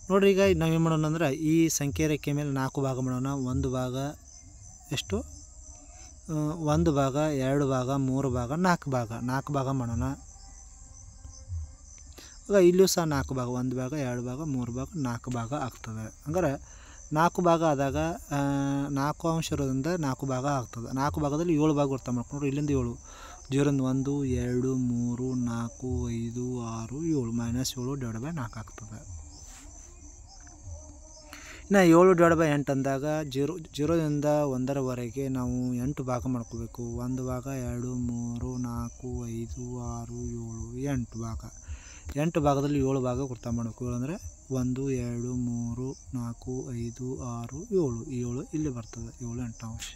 ನೋಡಿರಿ ಈಗ ನಾವೇನು ಮಾಡೋಣ ಅಂದ್ರೆ ಈ ಸಂಖ್ಯೆ ರೇಖೆ ಮೇಲೆ 4 ಭಾಗ ಮಾಡೋಣ. 1 ಭಾಗ ಎಷ್ಟು? 1 ಭಾಗ 2 ಭಾಗ 3 ಭಾಗ 4 ಭಾಗ ಮಾಡೋಣ. ಆಗ ಇಲ್ಲೂ ಸಹ 4 ಭಾಗ 1 ಭಾಗ 2 ಭಾಗ 3 ಭಾಗ 4 ಭಾಗ ಆಗ್ತದೆ. ಹಂಗಾರೆ 4 ಭಾಗ ಆದಾಗ 4 ಅಂಶ ಇರೋದ್ರಿಂದ 4 ಭಾಗ ಆಗ್ತದೆ. 4 ಭಾಗದಲ್ಲಿ 7 ಭಾಗ ಗುರ್ತ ಮಾಡ್ಕೊಂಡ್ರೆ ಇಲ್ಲಿಂದ 7 0ರಿಂದ 1 2 3 4 5 6 7 -7 ಡಿವೈಡ್ ಬೈ 4 ಆಗ್ತದೆ. ಇನ್ನು 7 ಡಿವೈಡ್ ಬೈ 8 ಅಂದಾಗ 0ರಿಂದ 1ರವರೆಗೆ ನಾವು 8 ಭಾಗ ಮಾಡ್ಕೋಬೇಕು. 1 ಭಾಗ 2 3 4 5 6 7 8 ಭಾಗ. 8 ಭಾಗದಲ್ಲಿ 7 ಭಾಗ ಗುರ್ತ ಮಾಡಬೇಕು. 7 ಅಂದರೆ 1 2 3 4 5 6 7 ಇಲ್ಲಿ ಬರ್ತದೆ. 7 8 ಅಂಶ.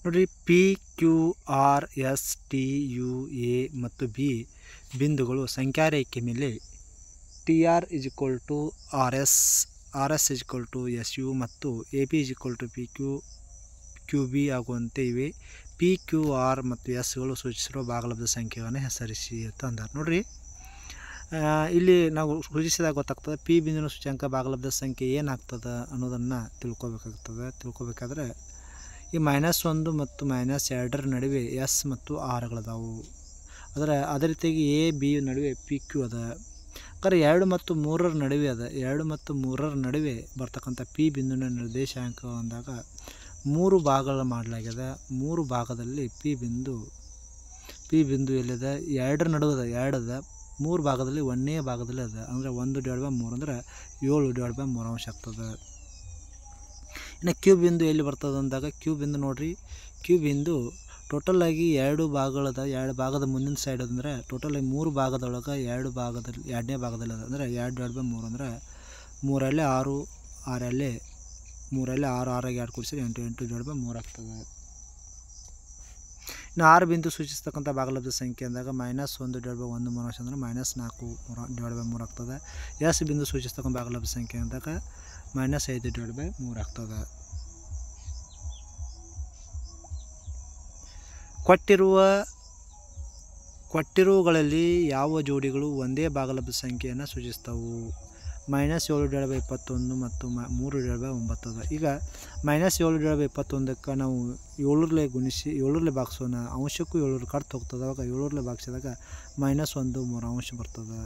ನೋಡಿರಿ P Q R S T U A ಮತ್ತು B ಬಿಂದುಗಳು ಸಂಖ್ಯಾ ರೇಖೆ ಮೇಲೆ TR RS RS SU ಮತ್ತು AB PQ QB ಆಗುವಂತೆ ಇವೆ. P Q R ಮತ್ತು Sಗಳು ಸೂಚಿಸಿರುವ ಭಾಗಲಬ್ಧ ಸಂಖ್ಯೆಗಳನ್ನು ಹೆಸರಿಸಿ ಅಂತ ಅಂದಾರೆ. ನೋಡಿರಿ ಇಲ್ಲಿ ನಾವು ಸೂಚಿಸಿದಾಗ ಗೊತ್ತಾಗ್ತದೆ P ಬಿಂದುವಿನ ಸೂಚ್ಯಂಕ ಭಾಗಲಬ್ಧ ಸಂಖ್ಯೆ ಏನಾಗ್ತದೆ ಅನ್ನೋದನ್ನು ತಿಳ್ಕೊಬೇಕಾದ್ರೆ ಈ -1 ಮತ್ತು -2ರ ನಡುವೆ S ಮತ್ತು Rಗಳದಾವು. ಅದೇ ರೀತಿಯಾಗಿ A B ನಡುವೆ PQ ಅದ. ಯಾಕಂದರೆ 2 ಮತ್ತು 3ರ ನಡುವೆ ಅದ. 2 ಮತ್ತು 3ರ ನಡುವೆ ಬರ್ತಕ್ಕಂಥ P ಬಿಂದುವಿನ ನಿರ್ದೇಶಾಂಕ ಅಂದಾಗ 3 ಭಾಗಗಳು ಮಾಡಲಾಗಿದೆ. 3 ಭಾಗದಲ್ಲಿ P ಬಿಂದು ಎಲ್ಲಿದೆ? 2ರ ನಡುವೆ ಅದ, 2 ಅದ. 3 ಭಾಗದಲ್ಲಿ 1ನೇ ಭಾಗದಲ್ಲಿ ಅದ. ಅಂದರೆ 1 ಡಿವೈಡ್ ಬೈ 3 ಅಂದರೆ 7 ಡಿವೈಡ್ ಬೈ 3 ಅಂಶ ಆಗ್ತದೆ. ಇನ್ನು ಕ್ಯೂ ಬಿಂದು ಎಲ್ಲಿ ಬರ್ತದೆ ಅಂದಾಗ ಕ್ಯೂ ಬಿಂದು ನೋಡಿರಿ ಕ್ಯೂಬ್ ಇಂದು ಟೋಟಲ್ ಆಗಿ ಎರಡು ಭಾಗದ ಮುಂದಿನ ಸೈಡ್ ಅಂದರೆ ಟೋಟಲ್ ಆಗಿ 3 ಭಾಗದೊಳಗೆ ಎರಡನೇ ಭಾಗದಲ್ಲಿ ಅಂದರೆ 2/3 ಅಂದರೆ 3 6 6 3 6 6 2 ಕೂಡಿಸಿದ್ರೆ 8 8/3 ಆಗ್ತದೆ. ಇನ್ನು 6 ಬಿಂದು ಸೂಚಿಸ್ತಕ್ಕಂಥ ಭಾಗಲಬ್ಧ ಸಂಖ್ಯೆ ಅಂದಾಗ -1/1 ಅಂದರೆ -4/3 ಆಗ್ತದೆ. ಎಸ್ ಬಿಂದು ಸೂಚಿಸ್ತಕ್ಕಂಥ ಭಾಗಲಬ್ಧ ಸಂಖ್ಯೆ ಅಂದಾಗ -5/3 ಆಗ್ತದೆ. ಕೊಟ್ಟಿರುವುಗಳಲ್ಲಿ ಯಾವ ಜೋಡಿಗಳು ಒಂದೇ ಭಾಗಲಬ್ಧ ಸಂಖ್ಯೆಯನ್ನು ಸೂಚಿಸ್ತವು? -7/21 ಮತ್ತು 3/9 ಅದ. ಈಗ -7/21ಕ್ಕೆ ನಾವು 7ರಲ್ಲಿ ಗುಣಿಸಿ 7ರಲ್ಲಿ ಭಾಗಿಸೋಣ. ಅಂಶಕ್ಕೂ 7 ಕಟ್ ಹೋಗ್ತದೆ. ಅವಾಗ 7ರಲ್ಲಿ ಭಾಗಿಸಿದಾಗ -1/3 ಅಂಶ ಬರ್ತದೆ.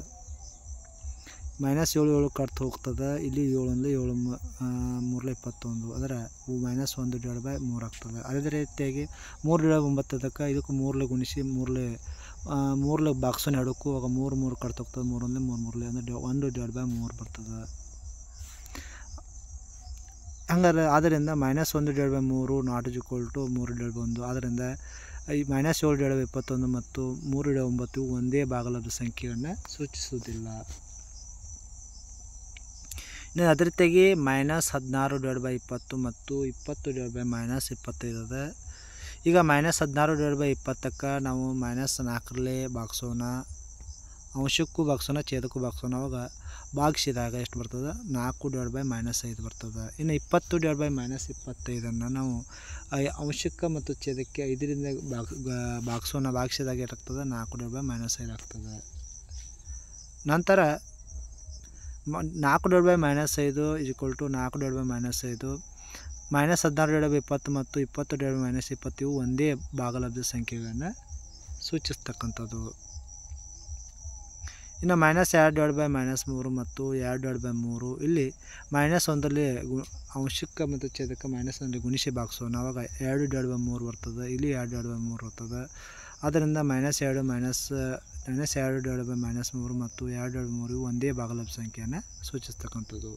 -7 ಕಟ್ ಹೋಗ್ತದೆ. ಇಲ್ಲಿ 7 3/21 ಅದರ -1/3 ಆಗ್ತದೆ. ಅದೇ ರೀತಿಯಾಗಿ 3/9 ಇದಕ್ಕೂ 3ರಲ್ಲಿ ಗುಣಿಸಿ 3ರಲ್ಲಿ ಭಾಗಿಸೋಣ ಎರಡಕ್ಕೂ. ಅವಾಗ 3 ಕಟ್ ಹೋಗ್ತದೆ. 3 ಅಂದರೆ 1/3 ಬರ್ತದೆ. ಹಂಗಾರೆ ಆದ್ದರಿಂದ -1/3 ನಾಟ್ ಈಸ್ ಈಕ್ವಲ್ ಟು 3/1. ಆದ್ದರಿಂದ ಈ -7/21 ಮತ್ತು 3/9 ಒಂದೇ ಭಾಗಲಬ್ಧ ಸಂಖ್ಯೆಯನ್ನು ಸೂಚಿಸುವುದಿಲ್ಲ. ಇನ್ನು ಅದೇ ರೀತಿಯಾಗಿ -16/20 ಮತ್ತು 20/-25 ಅದ. ಈಗ -16/20ಕ್ಕೆ ನಾವು -4ರಲ್ಲಿ ಭಾಗಿಸೋಣ. ಅಂಶಕ್ಕೂ ಭಾಗಿಸೋಣ, ಛೇದಕ್ಕೂ ಭಾಗಿಸೋಣ. ಅವಾಗ ಭಾಗಿಸಿದಾಗ ಎಷ್ಟು ಬರ್ತದೆ? 4/-5 ಬರ್ತದೆ. ಇನ್ನು 20/-25 ನಾವು ಅಂಶಕ್ಕೆ ಮತ್ತು ಛೇದಕ್ಕೆ 5ರಿಂದ ಭಾಗಿಸೋಣ. ಭಾಗಿಸಿದಾಗ ಏನಾಗ್ತದೆ? 4/-5 ಆಗ್ತದೆ. ನಂತರ 4/-5 = 4/-5 -16/20 ಮತ್ತು 20/-20 ಇವು ಒಂದೇ ಭಾಗಲಬ್ಧ ಸಂಖ್ಯೆಗಳನ್ನು ಸೂಚಿಸ್ತಕ್ಕಂಥದ್ದು. ಇನ್ನು -2/-3 ಮತ್ತು 2/3 ಇಲ್ಲಿ -1ರಲ್ಲಿ ಅಂಶಕ್ಕೆ ಮತ್ತು ಛೇದಕ್ಕೆ -1ರಲ್ಲಿ ಗುಣಿಸಿ ಭಾಗಿಸೋಣ. ಆವಾಗ 2/3 ಬರ್ತದೆ. ಇಲ್ಲಿ 2/3 ಬರ್ತದೆ. ಆದ್ದರಿಂದ -2/-3 ಮತ್ತು 2/3 ಇವು ಒಂದೇ ಭಾಗಲಬ್ಧ ಸಂಖ್ಯೆಯನ್ನು ಸೂಚಿಸ್ತಕ್ಕಂಥದ್ದು.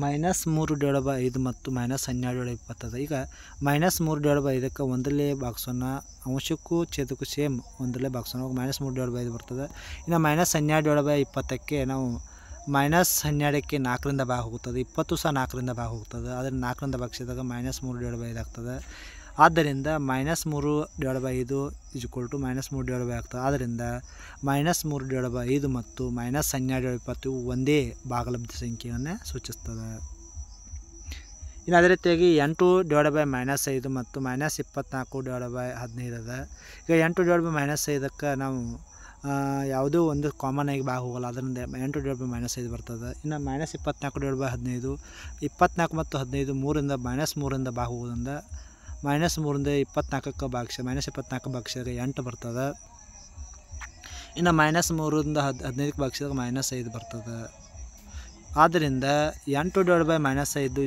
-3/5 ಮತ್ತು -12/20 ಅದ. ಈಗ -3/5ಕ್ಕೆ 1ರಲ್ಲಿ ಭಾಗಿಸೋಣ. ಅಂಶಕ್ಕೂ ಛೇದಕ್ಕೂ ಸೇಮ್ 1ರಲ್ಲೇ ಭಾಗಿಸೋಣ. -3/5 ಬರ್ತದೆ. ಇನ್ನು -12/20ಕ್ಕೆ ನಾವು -12ಕ್ಕೆ 4ರಿಂದ ಭಾಗ ಹೋಗ್ತದೆ. 20 ಸಹ 4ರಿಂದ ಭಾಗ ಹೋಗ್ತದೆ. ಅದನ್ನು 4ರಿಂದ ಭಾಗಿಸಿದಾಗ -3/5 ಆಗ್ತದೆ. ಆದ್ದರಿಂದ -3/5 = -3/5 ಆಗ್ತದೆ. ಆದ್ದರಿಂದ -3/5 ಮತ್ತು -12/20 ಒಂದೇ ಭಾಗಲಬ್ಧ ಸಂಖ್ಯೆಯನ್ನು ಸೂಚಿಸ್ತದೆ. ಇನ್ನು ಅದೇ ರೀತಿಯಾಗಿ 8/-5 ಮತ್ತು -24/15 ಅದ. ಈಗ 8/-5ಕ್ಕೆ ನಾವು ಯಾವುದೋ ಒಂದು ಕಾಮನ್ ಆಗಿ ಭಾಗ ಹೋಗಲ್ಲ. ಅದರಿಂದ 8/-5 ಬರ್ತದೆ. ಇನ್ನು -24/15 24 ಮತ್ತು 15 3ರಿಂದ ಭಾಗ ಹೋಗೋದ್ರಿಂದ -3ರಿಂದ 24ಕ್ಕೆ -24 ಭಾಗಿಸಿದಾಗ 8 ಬರ್ತದೆ. ಇನ್ನು -3ರಿಂದ 15ಕ್ಕೆ ಭಾಗಿಸಿದಾಗ -5 ಬರ್ತದೆ. ಆದ್ದರಿಂದ 8/-5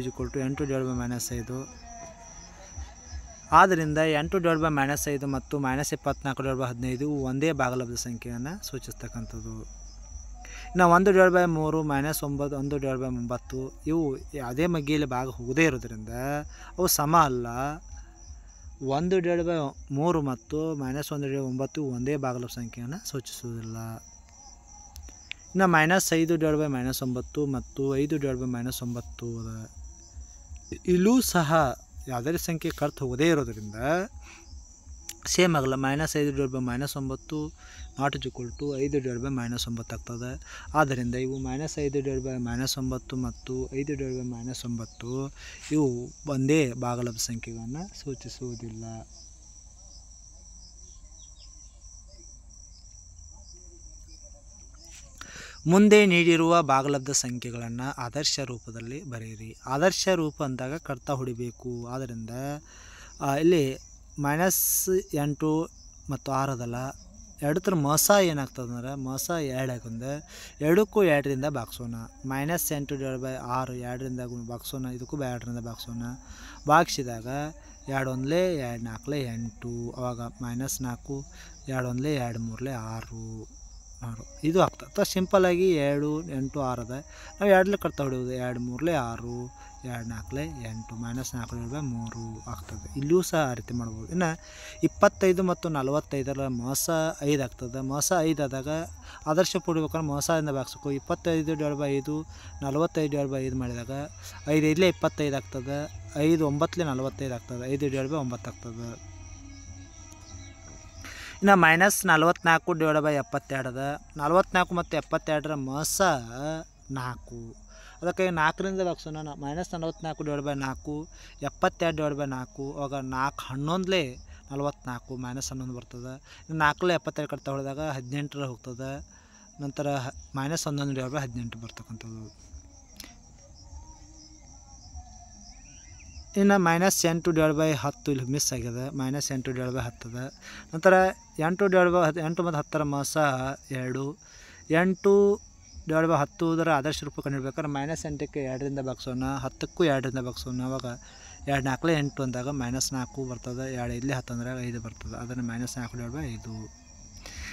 = 8/-5. ಆದ್ದರಿಂದ 8/-5 ಮತ್ತು -24/15 ಒಂದೇ ಭಾಗಲಬ್ಧ ಸಂಖ್ಯೆಯನ್ನು ಸೂಚಿಸ್ತಕ್ಕಂಥದ್ದು. ಇನ್ನು 1/3 -1/9 ಇವು ಯಾವುದೇ ಮಗ್ಗಿಯಲ್ಲಿ ಭಾಗ ಹೋಗದೇ ಇರೋದ್ರಿಂದ ಅವು ಸಮ ಅಲ್ಲ. 1/3 ಮತ್ತು -1/9 ಒಂದೇ ಭಾಗಲಬ್ಧ ಸಂಖ್ಯೆಯನ್ನು ಸೂಚಿಸುವುದಿಲ್ಲ. ಇನ್ನು -5/-9 ಮತ್ತು 5/-9 ಅದ. ಇಲ್ಲೂ ಸಹ ಯಾವುದೇ ಸಂಖ್ಯೆ ಕರ್ತು ಹೋಗದೇ ಇರೋದರಿಂದ ಸೇಮ್ ಆಗಲ್ಲ. -5/-9 ನಾಟ್ ಈಸ್ ಈಕ್ವಲ್ ಟು 5/-9 ಆಗ್ತದೆ. ಆದ್ದರಿಂದ ಇವು -5/-9 ಮತ್ತು 5/-9 ಇವು ಒಂದೇ ಭಾಗಲಬ್ಧ ಸಂಖ್ಯೆಗಳನ್ನು ಸೂಚಿಸುವುದಿಲ್ಲ. ಮುಂದೆ ನೀಡಿರುವ ಭಾಗಲಬ್ಧ ಸಂಖ್ಯೆಗಳನ್ನು ಆದರ್ಶ ರೂಪದಲ್ಲಿ ಬರೆಯಿರಿ. ಆದರ್ಶ ರೂಪ ಅಂದಾಗ ಕರ್ತ ಹೊಡಿಬೇಕು. ಆದ್ದರಿಂದ ಇಲ್ಲಿ -8 ಮತ್ತು 6 ಅದಲ್ಲ. ಎರಡತ್ರ ಮೋಸ ಏನಾಗ್ತದೆ ಅಂದ್ರೆ ಮೋಸ 2 ಆಗಂದ್ರೆ 2ಕ್ಕೂ 2ರಿಂದ ಭಾಗಿಸೋಣ. -8/6 2ರಿಂದ ಭಾಗಿಸೋಣ. ಇದಕ್ಕೂ 2ರಿಂದ ಭಾಗಿಸೋಣ. ಭಾಗಿಸಿದಾಗ 2 1 2 4 8. ಅವಾಗ -4 2 1 2 3 6 6 ಇದು ಆಗ್ತದೆ. ಅಥವಾ ಸಿಂಪಲ್ಲಾಗಿ 2 8 6 ಅದ, ನಾವು 2 ಕಟ್ತಾ ಹೊಡೆಯೋದು. 2 3 6, 2 4 8 -4/3 ಆಗ್ತದೆ. ಇಲ್ಲಿಯೂ ಸಹ ಆ ರೀತಿ ಮಾಡ್ಬೋದು. ಇನ್ನು 25 ಮತ್ತು 45ರ ಮೋಸ 5 ಆಗ್ತದೆ. ಮೋಸ 5 ಆದಾಗ ಆದರ್ಶ ಪಡಿಬೇಕಾದ್ರೆ ಮೋಸದಿಂದ ಭಾಗಿಸ್ಬೇಕು. 25/5 45/5 ಮಾಡಿದಾಗ 5 5 25 ಆಗ್ತದೆ. 5 9 45 ಆಗ್ತದೆ. 5/9 ಆಗ್ತದೆ. ಇನ್ನು -44/72 ಅದ. 44 ಮತ್ತು 72ರ ಮೋಸ 4. ಅದಕ್ಕೆ 4ರಿಂದ ಭಾಗಿಸೋಣ. -44/4 72/4 ಅವಾಗ 4 11 44 -11 ಬರ್ತದೆ. 4 72 ಕಟ್ತಾ ಹೊಡೆದಾಗ 18 ಹೋಗ್ತದೆ. ನಂತರ -11/18 ಬರ್ತಕ್ಕಂಥದ್ದು. ಇನ್ನು -8/10 ಇಲ್ಲಿ ಮಿಸ್ ಆಗ್ಯದ. -8/10 ಅದ. ನಂತರ 8 ಮತ್ತು 10ರ ಮೋಸ 2. 8/10 ಆದರ್ಶ ರೂಪ ಕಂಡುಹಿಡ್ಬೇಕಾದ್ರೆ -8ಕ್ಕೆ 2ರಿಂದ ಭಾಗಿಸೋಣ. 10ಕ್ಕೂ 2ರಿಂದ ಭಾಗಿಸೋಣ. ಅವಾಗ 2 4 8 ಅಂದಾಗ -4 ಬರ್ತದೆ. 2 5 10 ಅಂದಾಗ 5 ಬರ್ತದೆ. ಅದನ್ನು -4/5.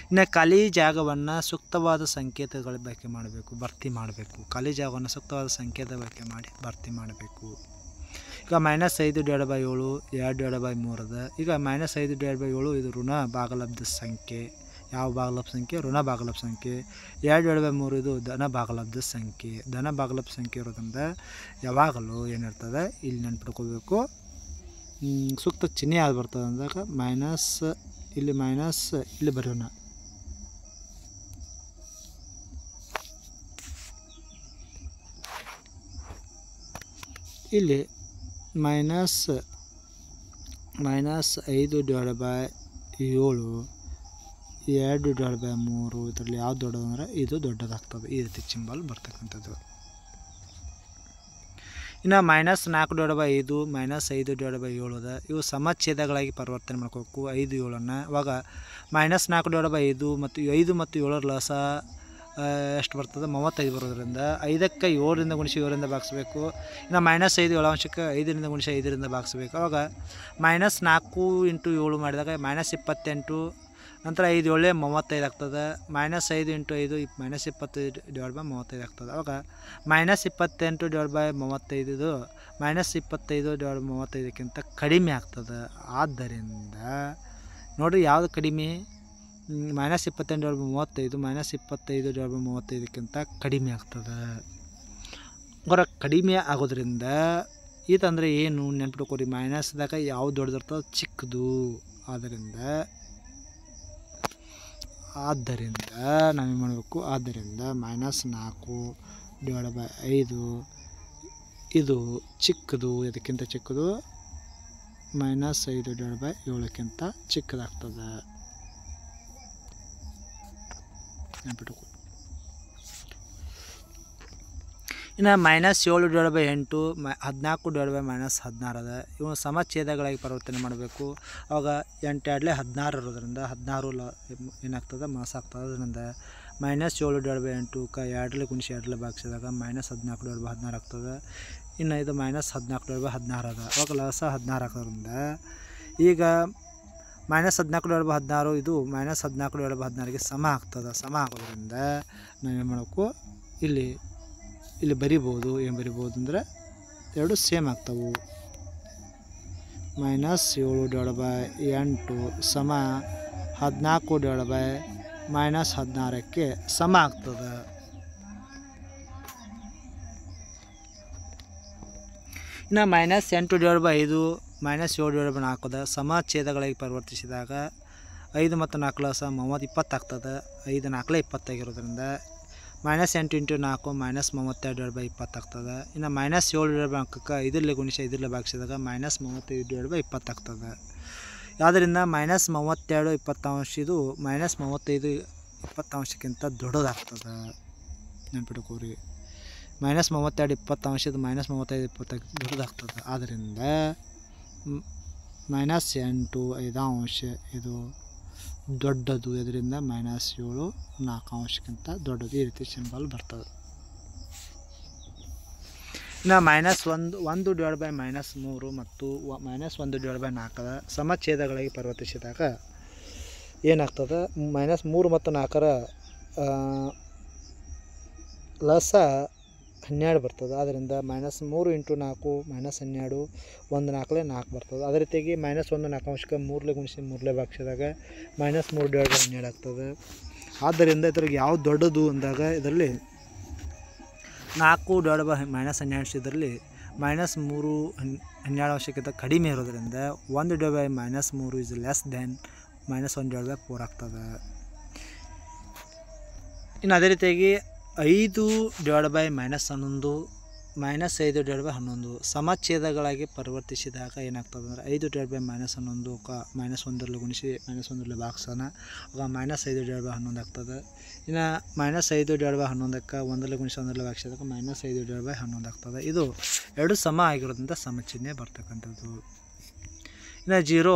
ಇನ್ನು ಖಾಲಿ ಜಾಗವನ್ನು ಸೂಕ್ತವಾದ ಸಂಕೇತಗಳ ಬಳಕೆ ಮಾಡಬೇಕು, ಭರ್ತಿ ಮಾಡಬೇಕು. ಖಾಲಿ ಜಾಗವನ್ನು ಸೂಕ್ತವಾದ ಸಂಕೇತ ಬಳಕೆ ಮಾಡಿ ಭರ್ತಿ ಮಾಡಬೇಕು. ಈಗ -5/7 2/3 ಅದ. ಈಗ -5/7 ಇದು ಋಣ ಭಾಗಲಬ್ಧ ಸಂಖ್ಯೆ. ಯಾವ ಭಾಗಲಬ್ಧ ಸಂಖ್ಯೆ? ಋಣ ಭಾಗಲಬ್ಧ ಸಂಖ್ಯೆ. 2/3 ಇದು ಧನ ಭಾಗಲಬ್ಧ ಸಂಖ್ಯೆ. ಧನ ಭಾಗಲಬ್ಧ ಸಂಖ್ಯೆ ಇರೋದ್ರಿಂದ ಯಾವಾಗಲೂ ಏನಿರ್ತದೆ ಇಲ್ಲಿ ನೆನ್ಪಿಟ್ಕೋಬೇಕು, ಸೂಕ್ತ ಚಿಹ್ನೆ ಯಾವ್ದು ಬರ್ತದೆ ಅಂದಾಗ ಮೈನಸ್, ಇಲ್ಲಿ ಮೈನಸ್ ಇಲ್ಲಿ ಬರೋಣ. ಇಲ್ಲಿ -5/7 2/3 ಇದರಲ್ಲಿ ಯಾವ್ದು ದೊಡ್ಡದಂದ್ರೆ ಇದು ದೊಡ್ಡದಾಗ್ತದೆ. ಈ ರೀತಿ ಸಿಂಬಲ್ ಬರ್ತಕ್ಕಂಥದ್ದು. ಇನ್ನು -4/5 -5/7 ಅದ. ಇವು ಸಮಚ್ಛೇದಗಳಾಗಿ ಪರಿವರ್ತನೆ ಮಾಡ್ಕೋಬೇಕು 5 7ಅನ್ನು. ಅವಾಗ -4/5 ಮತ್ತು 5 ಮತ್ತು 7ರ ಲಸ ಎಷ್ಟು ಬರ್ತದೆ? 35 ಬರೋದ್ರಿಂದ 5ಕ್ಕೆ 7ರಿಂದ ಗುಣಿಸಿ 7ರಿಂದ ಭಾಗಿಸ್ಬೇಕು. ಇನ್ನು -5 7 5ರಿಂದ ಗುಣಿಸಿ 5ರಿಂದ ಭಾಗಿಸ್ಬೇಕು. ಅವಾಗ -4 × 7 ಮಾಡಿದಾಗ -28. ನಂತರ 5 7 35 ಆಗ್ತದೆ. -5 × 5 -25/35 ಆಗ್ತದೆ. ಅವಾಗ -28/35 ಇದು -25/35ಕ್ಕಿಂತ ಕಡಿಮೆ ಆಗ್ತದೆ. ಆದ್ದರಿಂದ ನೋಡಿರಿ ಯಾವುದು ಕಡಿಮೆ? -28/35 -25/35ಕ್ಕಿಂತ ಕಡಿಮೆ ಆಗ್ತದೆ. ಕಡಿಮೆ ಆಗೋದ್ರಿಂದ ಇದಂದರೆ ಏನು ನೆನ್ಪಿಟ್ಕೋರಿ, ಮೈನಸ್ದಾಗ ಯಾವ್ದು ದೊಡ್ಡದಿರ್ತದೆ? ಚಿಕ್ಕದು. ಆದ್ದರಿಂದ ನಾವೇನು ಮಾಡಬೇಕು? ಆದ್ದರಿಂದ -4/5 ಇದು ಚಿಕ್ಕದು. ಇದಕ್ಕಿಂತ ಚಿಕ್ಕದು -5/7ಕ್ಕಿಂತ ಚಿಕ್ಕದಾಗ್ತದೆ. ನೆನ್ಪಿಟ್ಕೊ. ಇನ್ನು -7/8 14/-16 ಅದ. ಇವು ಸಮಚ್ಛೇದಗಳಾಗಿ ಪರಿವರ್ತನೆ ಮಾಡಬೇಕು. ಅವಾಗ 8 2 16 ಇರೋದ್ರಿಂದ 16 ಏನಾಗ್ತದೆ? ಮಾಸ ಆಗ್ತದೆ. ಅದರಿಂದ -7/8 2 ಗುಣಿಸಿ 2 ಭಾಗಿಸಿದಾಗ -14/16 ಆಗ್ತದೆ. ಇನ್ನು ಇದು -14/16 ಅದ. ಅವಾಗ ಲಸ 16 ಆಗೋದ್ರಿಂದ ಈಗ -14/16 ಇದು -14/16ಗೆ ಸಮ ಆಗ್ತದೆ. ಸಮ ಆಗೋದ್ರಿಂದ ನಾವೇನು ಮಾಡಬೇಕು? ಇಲ್ಲಿ ಬರಿಬೋದು. ಏನು ಬರಿಬೋದು ಅಂದರೆ ಎರಡು ಸೇಮ್ ಆಗ್ತವೆ. -7/8 ಸಮ 14/-16ಕ್ಕೆ ಸಮ ಆಗ್ತದೆ. ಇನ್ನು -8/5 -7/4 ಅದ. ಸಮಚ್ಛೇದಗಳಾಗಿ ಪರಿವರ್ತಿಸಿದಾಗ 5 ಮತ್ತು 4 ಲಸ 20 ಆಗ್ತದೆ. 5 4 20 ಆಗಿರೋದ್ರಿಂದ -8 × 4 -32/20 ಆಗ್ತದೆ. ಇನ್ನು -7/4ಕ್ಕೆ 5ರಲ್ಲಿ ಗುಣಿಸಿ 5ರಲ್ಲಿ ಭಾಗಿಸಿದಾಗ -35/20 ಆಗ್ತದೆ. ಆದ್ದರಿಂದ -32/20 ಇದು -35/20ಕ್ಕಿಂತ ದೊಡ್ಡದಾಗ್ತದೆ. ನೆನ್ಪಿಟ್ಕೋರಿ, -32/20 ಇದು -35/20 ದೊಡ್ಡದಾಗ್ತದೆ. ಆದ್ದರಿಂದ -8/5 ಇದು ದೊಡ್ಡದು. ಇದರಿಂದ -7 4/4ಕ್ಕಿಂತ ದೊಡ್ಡದು. ಈ ರೀತಿ ಸಿಂಬಲ್ ಬರ್ತದೆ. ಇನ್ನು -1/-3 ಮತ್ತು -1/-4 ಸಮಚ್ಛೇದಗಳಾಗಿ ಪರಿವರ್ತಿಸಿದಾಗ ಏನಾಗ್ತದೆ? -3 ಮತ್ತು 4ರ ಲಸ 12 ಬರ್ತದೆ. ಆದ್ದರಿಂದ -3 × 4 -12 1 4 4 ಬರ್ತದೆ. ಅದೇ ರೀತಿಯಾಗಿ -1 4 3 ಗುಣಿಸಿ 3 ಭಾಗಿಸಿದಾಗ -3/12 ಆಗ್ತದೆ. ಆದ್ದರಿಂದ ಇದ್ರಾಗ ಯಾವ್ದು ದೊಡ್ಡದು ಅಂದಾಗ ಇದರಲ್ಲಿ 4/-12 ಇದರಲ್ಲಿ -3/12 ಕಡಿಮೆ ಇರೋದ್ರಿಂದ 1/-3 ಇಸ್ ಲೆಸ್ ದೆನ್ -1/4 ಆಗ್ತದೆ. ಇನ್ನು ಅದೇ ರೀತಿಯಾಗಿ 5/-11 -5/11 ಸಮಚ್ಛೇದಗಳಾಗಿ ಪರಿವರ್ತಿಸಿದಾಗ ಏನಾಗ್ತದೆ ಅಂದರೆ 5/-11 -1 ಗುಣಿಸಿ -1 ಭಾಗಿಸೋಣ, ಆಗ -5/11 ಆಗ್ತದೆ. ಇನ್ನು -5/11 1 ಗುಣಿಸಿ 1 ಭಾಗಿಸಿದಾಗ -5/11 ಆಗ್ತದೆ. ಇದು ಎರಡು ಸಮ ಆಗಿರೋದ್ರಿಂದ ಸಮಚಿಹ್ನೆ ಬರ್ತಕ್ಕಂಥದ್ದು. ಇನ್ನು 0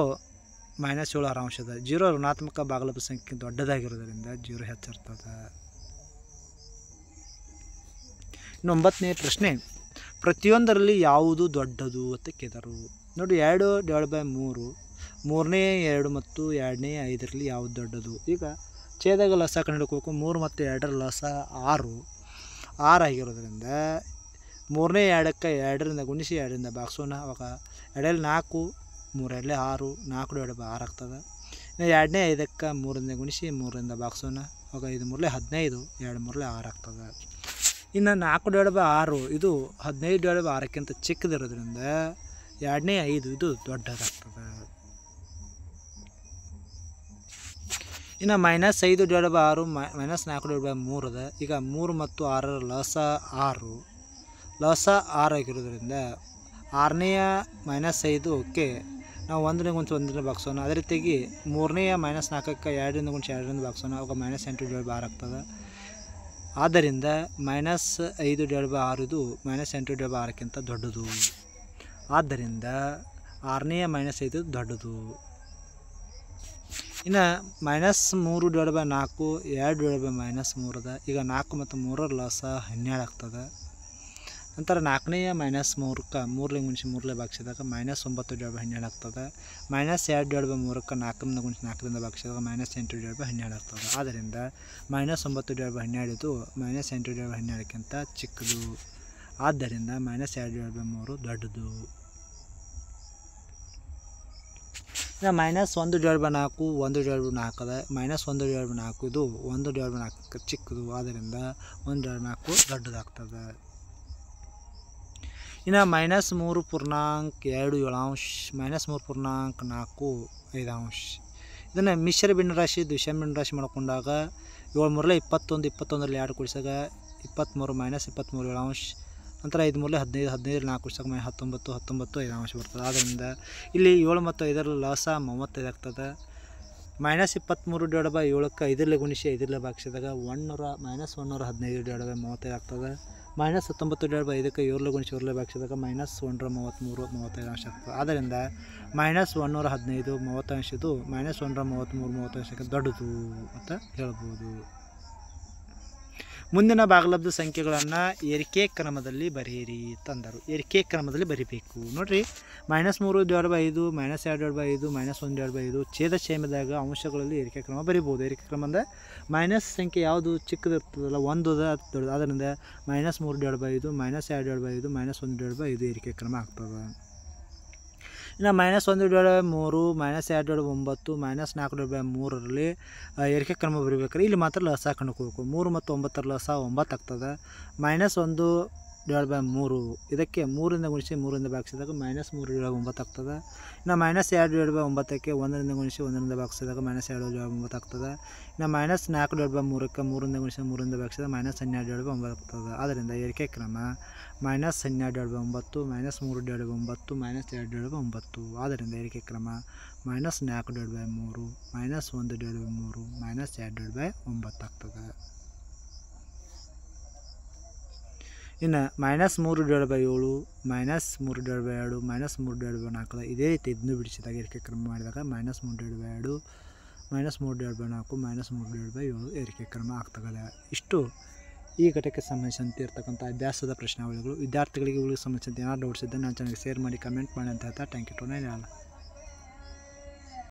-7 ಅರಾಂಶದ 0 ಋಣಾತ್ಮಕ ಭಾಗಲಬ್ಧ ಸಂಖ್ಯೆ ದೊಡ್ಡದಾಗಿರೋದ್ರಿಂದ 0 ಹೆಚ್ಚಿರ್ತದೆ. ಇನ್ನು 9ನೇ ಪ್ರಶ್ನೆ, ಪ್ರತಿಯೊಂದರಲ್ಲಿ ಯಾವುದು ದೊಡ್ಡದು ಅಂತ ಕೇಳಿದರು. ನೋಡಿ 2/3 ಮೂರನೇ 2 ಮತ್ತು 2ನೇ 5ರಲ್ಲಿ ಯಾವುದು ದೊಡ್ಡದು. ಈಗ ಛೇದಕ ಲಸ ಕಂಡುಹಿಡ್ಕೋಬೇಕು. 3 ಮತ್ತು 2ರ ಲಸ 6 ಆಗಿರೋದ್ರಿಂದ 3ನೇ 2ಕ್ಕೆ 2ರಿಂದ ಗುಣಿಸಿ 2ರಿಂದ ಭಾಗಿಸೋಣ, ಅವಾಗ 2 4 3 2 6 4/6 ಆಗ್ತದೆ. ಇನ್ನು 2ನೇ 5ಕ್ಕೆ 3ರಿಂದ ಗುಣಿಸಿ 3ರಿಂದ ಭಾಗಿಸೋಣ, ಅವಾಗ 5 3 15 2 3 6 ಆಗ್ತದೆ. ಇನ್ನು 4/6 ಇದು 15/6ಕ್ಕಿಂತ ಚಿಕ್ಕದಿರೋದ್ರಿಂದ 2ನೇ 5 ಇದು ದೊಡ್ಡದಾಗ್ತದೆ. ಇನ್ನು -5/6 -4/3 ಅದ. ಈಗ 3 ಮತ್ತು 6ರ ಲಸ 6 ಆಗಿರೋದ್ರಿಂದ 6ನೇ -5ಕ್ಕೆ ನಾವು 1ರಿಂದ ಗುಣಿಸಿ 1ರಿಂದ ಭಾಗಿಸೋಣ. ಅದೇ ರೀತಿಯಾಗಿ 3ನೇ -4ಕ್ಕೆ 2ರಿಂದ ಗುಣಿಸಿ 2ರಿಂದ ಭಾಗಿಸೋಣ, ಅವಾಗ -8/6 ಆಗ್ತದೆ. ಆದ್ದರಿಂದ -5/6 ಇದು -8/6ಕ್ಕಿಂತ ದೊಡ್ಡದು. ಆದ್ದರಿಂದ 6ನೇ -5 ದೊಡ್ಡದು. ಇನ್ನು -3/4 2/-3 ಅದ. ಈಗ 4 ಮತ್ತು 3ರ ಲಸ 12 ಆಗ್ತದೆ. ನಂತರ 4ನೇ -3ಕ್ಕೆ 3 ಗುಣಿಸಿ 3 ಭಾಗಿಸಿದಾಗ -9/12 ಆಗ್ತದೆ. -2/3ಕ್ಕೆ 4ರಿಂದ ಗುಣಿಸಿ 4ರಿಂದ ಭಾಗಿಸಿದಾಗ -8/12 ಆಗ್ತದೆ. ಆದ್ದರಿಂದ -9/12 ಇದು -8/12ಕ್ಕಿಂತ ಚಿಕ್ಕದು. ಆದ್ದರಿಂದ -2/3 ದೊಡ್ಡದು. ಇನ್ನು -1/4 1/4 ಅದ. -1/4 ಇದು 1/4ಕ್ಕೆ ಚಿಕ್ಕದು. ಆದ್ದರಿಂದ 1/4 ದೊಡ್ಡದಾಗ್ತದೆ. ಇನ್ನು -3.27 -3.45 ಇದನ್ನು ಮಿಶ್ರ ಭಿನ್ನರಾಶಿ ದ್ವಿಷಮ ಭಿನ್ನರಾಶಿ ಮಾಡ್ಕೊಂಡಾಗ 7 3 21 21ರಲ್ಲಿ 2 ಕೂಡಿಸಾಗ 23 -23 ನಂತರ 5 3 15 15ರಲ್ಲಿ 4 ಕೂಡಿಸಾಗ -19 19 5 ಬರ್ತದೆ. ಆದ್ದರಿಂದ ಇಲ್ಲಿ 7 ಮತ್ತು 5ರ ಲಸ 35 ಆಗ್ತದೆ. -23/7ಕ್ಕೆ 5ರಲ್ಲಿ ಗುಣಿಸಿ 5ರಲ್ಲಿ ಭಾಗಿಸಿದಾಗ -115/35 ಆಗ್ತದೆ. -19/5ಕ್ಕೆ 7ರಲ್ಲಿ ಗುಣಿಸಿ 7ರಲ್ಲಿ ಭಾಗಿಸಿದಾಗ -133/35 ಆಗ್ತದೆ. ಆದ್ದರಿಂದ -115 35 ಇದು -133/35 ದೊಡ್ಡದು ಅಂತ ಹೇಳ್ಬೋದು. ಮುಂದಿನ ಭಾಗಲಬ್ಧ ಸಂಖ್ಯೆಗಳನ್ನು ಏರಿಕೆ ಕ್ರಮದಲ್ಲಿ ಬರೆಯಿರಿ ತಂದರು. ಏರಿಕೆ ಕ್ರಮದಲ್ಲಿ ಬರೀಬೇಕು. ನೋಡಿರಿ, -3/5 -2/5 -1/5 ಛೇದದಾಗ ಅಂಶಗಳಲ್ಲಿ ಏರಿಕೆ ಕ್ರಮ ಬರಿಬೋದು. ಏರಿಕೆ ಕ್ರಮದ ಮೈನಸ್ ಸಂಖ್ಯೆ ಯಾವುದು ಚಿಕ್ಕದಿರ್ತದಲ್ಲ 1 ದೊಡ್ಡದು. ಆದ್ದರಿಂದ -3/5 -2/5 -1/5 ಏರಿಕೆ ಕ್ರಮ ಆಗ್ತದೆ. ಇನ್ನು -1/3 -2/9 -4/3ರಲ್ಲಿ ಏರಿಕೆ ಕ್ರಮ ಬರೀಬೇಕಾದ್ರೆ ಇಲ್ಲಿ ಮಾತ್ರ ಲಸ ಕಂಡುಕೋಬೇಕು. 3 ಮತ್ತು 9ರ ಲಸ 9 ಆಗ್ತದೆ. -1/3 ಇದಕ್ಕೆ 3ರಿಂದ ಗುಣಿಸಿ 3ರಿಂದ ಭಾಗಿಸಿದಾಗ -3/9 ಆಗ್ತದೆ. ಇನ್ನು -2/9ಕ್ಕೆ 1ರಿಂದ ಗುಣಿಸಿ 1ರಿಂದ ಭಾಗಿಸಿದಾಗ -2/9 ಆಗ್ತದೆ. ಇನ್ನು -4/3ಕ್ಕೆ 3ರಿಂದ ಗುಣಿಸಿ 3ರಿಂದ ಭಾಗಿಸಿದಾಗ -12/9 ಆಗ್ತದೆ. ಆದ್ದರಿಂದ ಏರಿಕೆ ಕ್ರಮ -12/9 -3/9 -2/9. ಆದ್ದರಿಂದ ಏರಿಕೆ ಕ್ರಮ -4/3 -1/3 -2/9 ಆಗ್ತದೆ. ಇನ್ನು -3/7 -3/2 -3/4 ಇದೇ ರೀತಿ ಇದನ್ನು ಬಿಡಿಸಿದಾಗ ಏರಿಕೆ ಕ್ರಮ ಮಾಡಿದಾಗ -3/2 -3/4 -3/7 ಏರಿಕೆ ಕ್ರಮ ಆಗ್ತದೆ. ಇಷ್ಟು ಈ ಘಟಕಕ್ಕೆ ಸಂಬಂಧಿಸಿದಂತೆ ಇರ್ತಕ್ಕಂಥ ಅಭ್ಯಾಸದ ಪ್ರಶ್ನಾವಳಿಗಳು. ವಿದ್ಯಾರ್ಥಿಗಳಿಗೆ ಇವುಗಳಿಗೆ ಸಂಬಂಧಿಸಿದಂತೆ ಏನಾದ್ರು ಡೌಟ್ಸ್ ಇದ್ದರೆ ನನ್ನ ಚಾನಲ್ಗೆ ಶೇರ್ ಮಾಡಿ, ಕಮೆಂಟ್ ಮಾಡಿ ಅಂತ ಹೇಳ್ತಾ ಥ್ಯಾಂಕ್ ಯು.